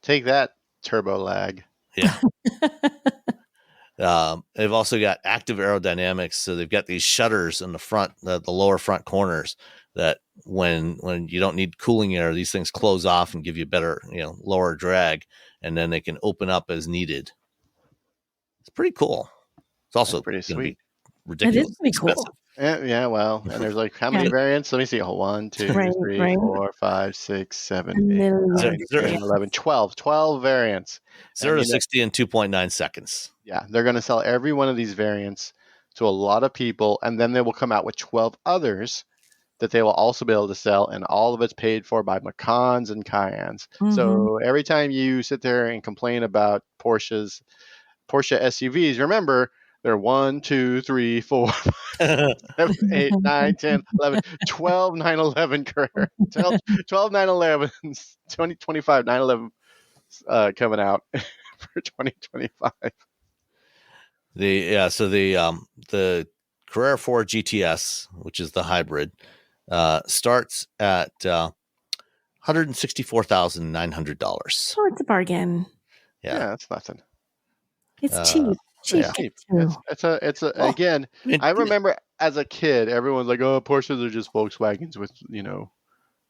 Take that, turbo lag. Yeah. They've also got active aerodynamics. So they've got these shutters in the front, the lower front corners, that when you don't need cooling air, these things close off and give you better, lower drag, and then they can open up as needed. It's pretty cool. It's also pretty sweet. Ridiculous. It is pretty cool. Yeah, well, and there's like how many variants? Let me see. 1, 2, 3, 4, 5, 6, 7, 8, 9, 10, 11, 12 variants. 0 to 60 in 2.9 seconds. Yeah, they're going to sell every one of these variants to a lot of people, and then they will come out with 12 others that they will also be able to sell, and all of it's paid for by Macans and Cayennes. Mm-hmm. So every time you sit there and complain about Porsche SUVs, remember, they're 1, 2, 3, 4, 5, 7, 8, 9, 10, 11, 12 911 career. 12 911s, 2025 911 coming out for 2025. The Carrera 4 GTS, which is the hybrid, starts at $164,900. Oh, it's a bargain. Yeah, that's nothing. It's cheap. Cheap. Again, I remember as a kid, everyone's like, "Oh, Porsches are just Volkswagens with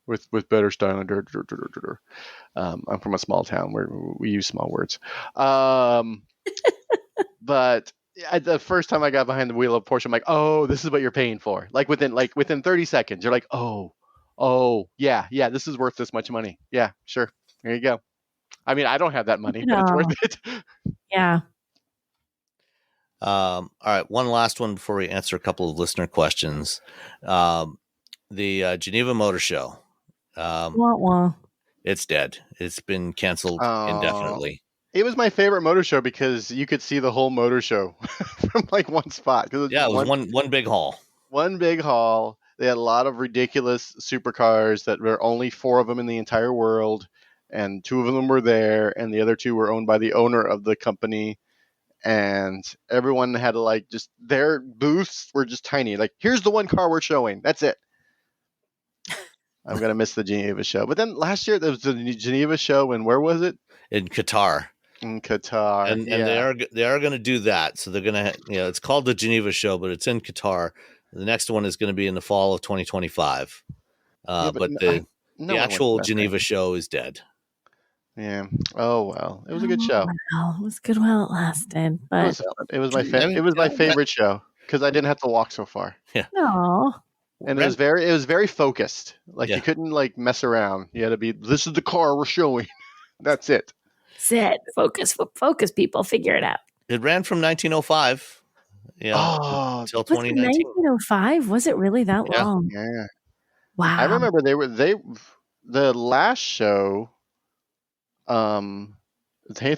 with better styling." I'm from a small town where we use small words. But the first time I got behind the wheel of Porsche, I'm like, "Oh, this is what you're paying for." Like within 30 seconds, you're like, "Oh, yeah, this is worth this much money." Yeah, sure. There you go. I mean, I don't have that money, but it's worth it. Yeah. All right, one last one before we answer a couple of listener questions. The Geneva Motor Show. It's dead. It's been canceled indefinitely. It was my favorite motor show because you could see the whole motor show from like one spot. It was one big hall. One big hall. They had a lot of ridiculous supercars that were only 4 of them in the entire world, and 2 of them were there, and the other 2 were owned by the owner of the company. And everyone had to just their booths were just tiny. Like, here's the one car we're showing. That's it. I'm going to miss the Geneva show. But then last year there was the Geneva show, and where was it? In Qatar. In Qatar. and Yeah. they are going to do that. So they're going to, it's called the Geneva show, but it's in Qatar. The next one is going to be in the fall of 2025. But the no one went actual to that Geneva thing. show is dead. Yeah. Oh well, it was a good show. Well, it was good while it lasted, It but was solid. It was my I mean, it was my you know, favorite show because I didn't have to walk so far, no. and it was very focused. Like Yeah. you couldn't like mess around. You had to be. This is the car we're showing. That's it. Sit, focus, people, figure it out. It ran from 1905, until Was it 2019. 1905? Was it really that Yeah. long? Yeah. Wow. I remember the last show. They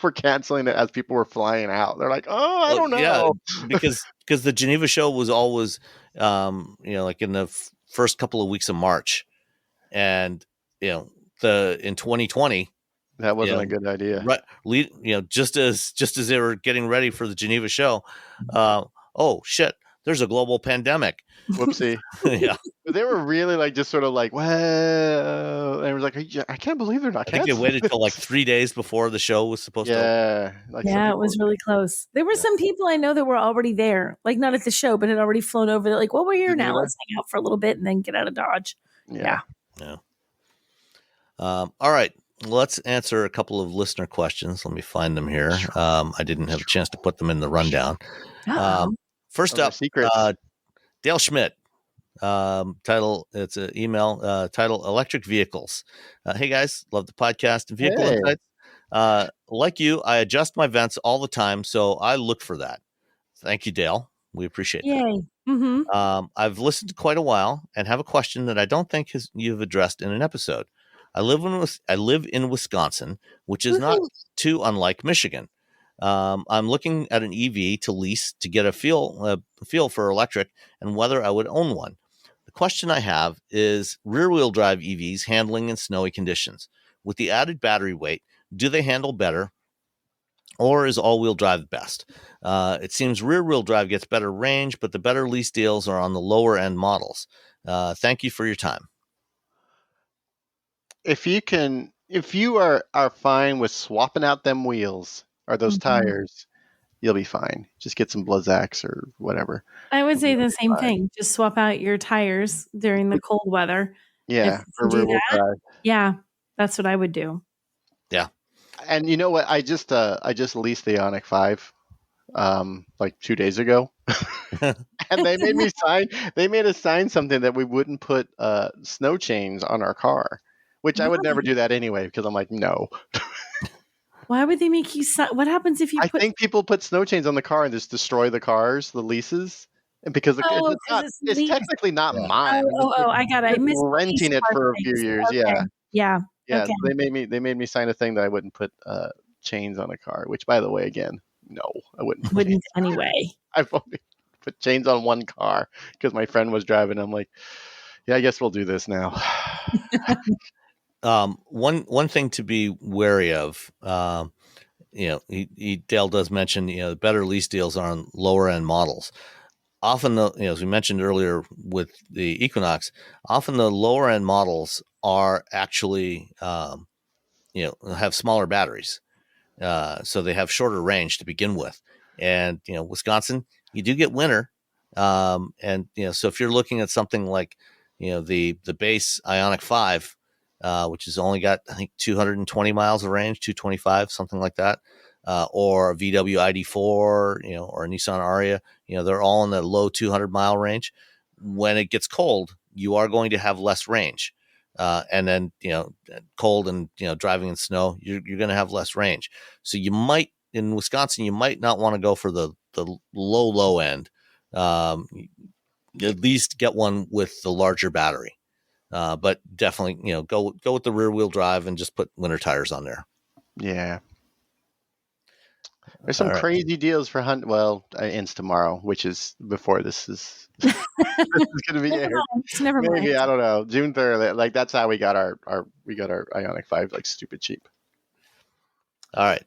were canceling it as people were flying out. They're like, oh, I don't know. Yeah, because the Geneva show was always, like in the first couple of weeks of March, and in 2020 that wasn't a good idea. Right, just as they were getting ready for the Geneva show, oh shit, there's a global pandemic. Whoopsie. Yeah, they were really like just sort of like, well, and it was like, I can't believe they're not. I think they waited till like 3 days before the show was supposed to. Yeah, it was really close. There were some people I know that were already there, like not at the show, but had already flown over. They're like, well, we're here now. Let's hang out for a little bit and then get out of Dodge. Yeah. All right. Let's answer a couple of listener questions. Let me find them here. I didn't have a chance to put them in the rundown. First up, Dale Schmidt. It's an email title, Electric Vehicles. Hey guys, love the podcast and vehicle insights. Like you, I adjust my vents all the time, so I look for that. Thank you, Dale. We appreciate that. Mm-hmm. I've listened to quite a while and have a question that I don't think you've addressed in an episode. I live in Wisconsin, which is not too unlike Michigan. I'm looking at an EV to lease to get a feel for electric and whether I would own one. The question I have is rear-wheel drive EVs handling in snowy conditions. With the added battery weight, do they handle better, or is all-wheel drive best? It seems rear-wheel drive gets better range, but the better lease deals are on the lower-end models. Thank you for your time. If you are fine with swapping out them wheels or those tires, you'll be fine. Just get some Blizzaks or whatever. I would say the same thing. Just swap out your tires during the cold weather. Yeah, for rear-wheel drive. Yeah, that's what I would do. Yeah. And you know what? I just leased the Ioniq 5 like 2 days ago. And they made us sign something that we wouldn't put snow chains on our car, which I would never do that anyway because I'm like, no. Why would they make you sign? What happens if you I think people put snow chains on the car and just destroy the cars, the leases. And because it's technically not mine. I got it. I missed renting it for a few years. Okay. Yeah. Yeah. Okay. So they made me sign a thing that I wouldn't put chains on a car, which by the way, again, no, I wouldn't. Wouldn't anyway. I've only put chains on one car because my friend was driving. I'm like, yeah, I guess we'll do this now. One thing to be wary of, Dale does mention, the better lease deals are on lower end models. Often, as we mentioned earlier with the Equinox, often the lower end models are actually, have smaller batteries. So they have shorter range to begin with. And, Wisconsin, you do get winter. So if you're looking at something like, the base Ioniq 5, which has only got, I think, 220 miles of range, 225, something like that, or a VW ID4, or a Nissan Ariya, they're all in the low 200 mile range. When it gets cold, you are going to have less range. And then, cold and, driving in snow, you're going to have less range. So in Wisconsin, you might not want to go for the low end. At least get one with the larger battery. But definitely, go with the rear wheel drive and just put winter tires on there. Yeah. There's some crazy deals for Hunt. Well, ends tomorrow, which is before this is going to be aired. Never mind. Maybe, I don't know, June 3rd. Like that's how we got our Ioniq 5 like stupid cheap. All right.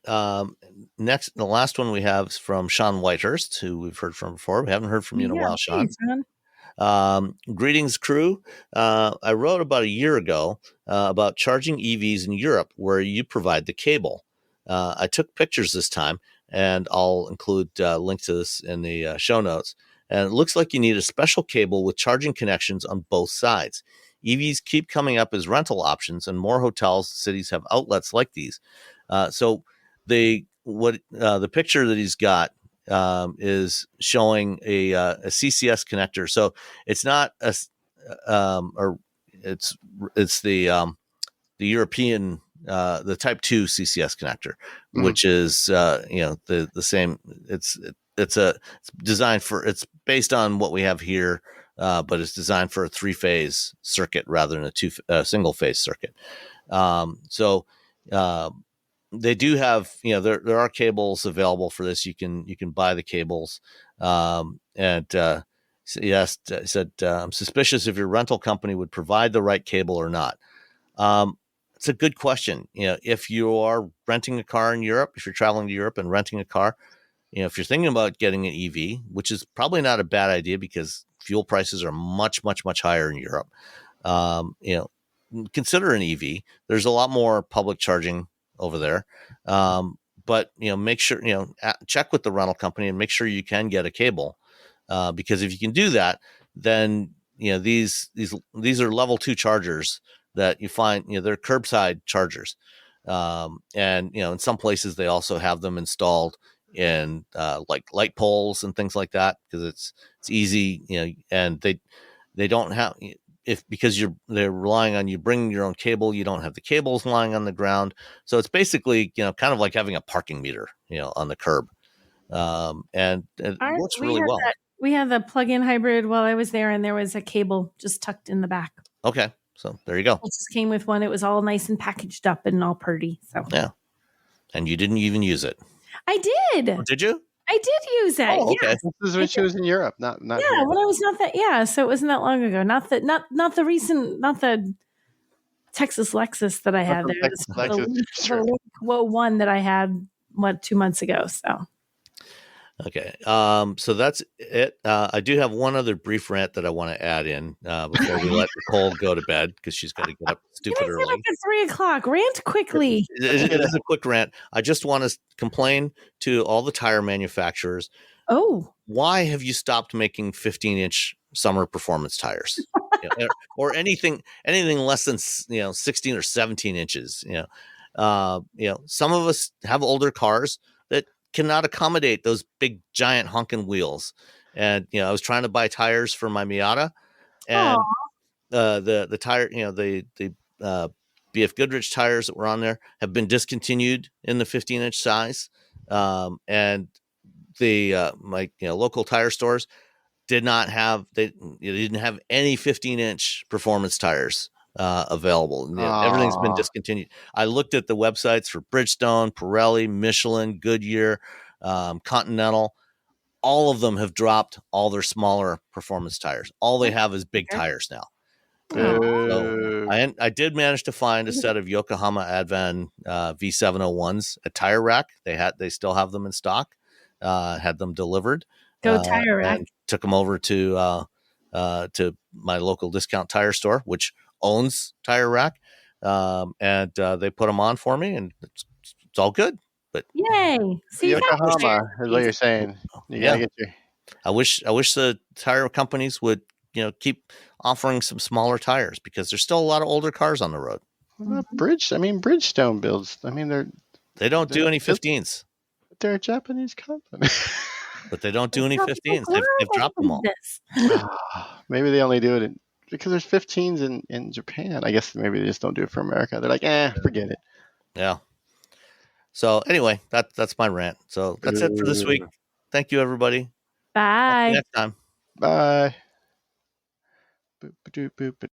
Next, the last one we have is from Sean Whitehurst, who we've heard from before. We haven't heard from you in a while, Sean. Greetings, crew. I wrote about a year ago about charging EVs in Europe, where you provide the cable. I took pictures this time, and I'll include a link to this in the show notes. And it looks like you need a special cable with charging connections on both sides. EVs keep coming up as rental options, and more hotels and cities have outlets like these. So the picture that he's got is showing a CCS connector. So it's not or it's the European the Type 2 CCS connector, which is the same. It's designed for, it's based on what we have here, but it's designed for a 3-phase circuit rather than a single phase circuit. So they do have, there are cables available for this. You can buy the cables. Yes, said, I'm suspicious if your rental company would provide the right cable or not. It's a good question. If you are renting a car in Europe, if you're traveling to Europe and renting a car, if you're thinking about getting an EV, which is probably not a bad idea because fuel prices are much, much, much higher in Europe, consider an EV. There's a lot more public charging over there. But make sure, check with the rental company and make sure you can get a cable. Because if you can do that, then, these are level 2 chargers that you find, they're curbside chargers. And, in some places they also have them installed in like light poles and things like that, because it's easy, and they don't have, because they're relying on you bringing your own cable. You don't have the cables lying on the ground. So it's basically, kind of like having a parking meter, on the curb. And it works really well. We had the plug-in hybrid while I was there, and there was a cable just tucked in the back. Okay. So there you go. It just came with one. It was all nice and packaged up and all pretty. So yeah. And you didn't even use it. I did. Oh, did you? I did use it. Oh, okay. Yes. This is when she was in Europe, not yeah, here. when I was not that. Yeah, so it wasn't that long ago. Not the recent, not the Texas Lexus that I had there. The one that I had 2 months ago. So. Okay. So that's it. I do have one other brief rant that I want to add in before we let Nicole go to bed, because she's got to get up stupid early. Like at 3:00. Rant quickly. It is a quick rant. I just want to complain to all the tire manufacturers. Oh, why have you stopped making 15-inch summer performance tires, or anything less than 16 or 17 inches? Some of us have older cars that cannot accommodate those big giant honking wheels. And I was trying to buy tires for my Miata, and the tire, the BF Goodrich tires that were on there have been discontinued in the 15-inch size. And the my local tire stores didn't have any 15-inch performance tires available. Everything's been discontinued. I looked at the websites for Bridgestone, Pirelli, Michelin, Goodyear, Continental. All of them have dropped all their smaller performance tires. All they have is big tires now. So I did manage to find a set of Yokohama Advan V701s at Tire Rack. They still have them in stock. Had them delivered. Go Tire Rack. And took them over to my local discount tire store, which owns Tire Rack, and they put them on for me, and it's all good. But yay! See, Yokohama is what you're saying. You gotta get your. I wish the tire companies would keep offering some smaller tires, because there's still a lot of older cars on the road. Bridgestone builds. They don't do any 15s. They're a Japanese company. But they don't do any 15s. They've dropped them all. Maybe they only do it because there's 15s in Japan. I guess maybe they just don't do it for America. They're like, forget it. Yeah. So anyway, that's my rant. So that's it for this week. Thank you, everybody. Bye. See you next time. Bye. Boop, boop, boop, boop.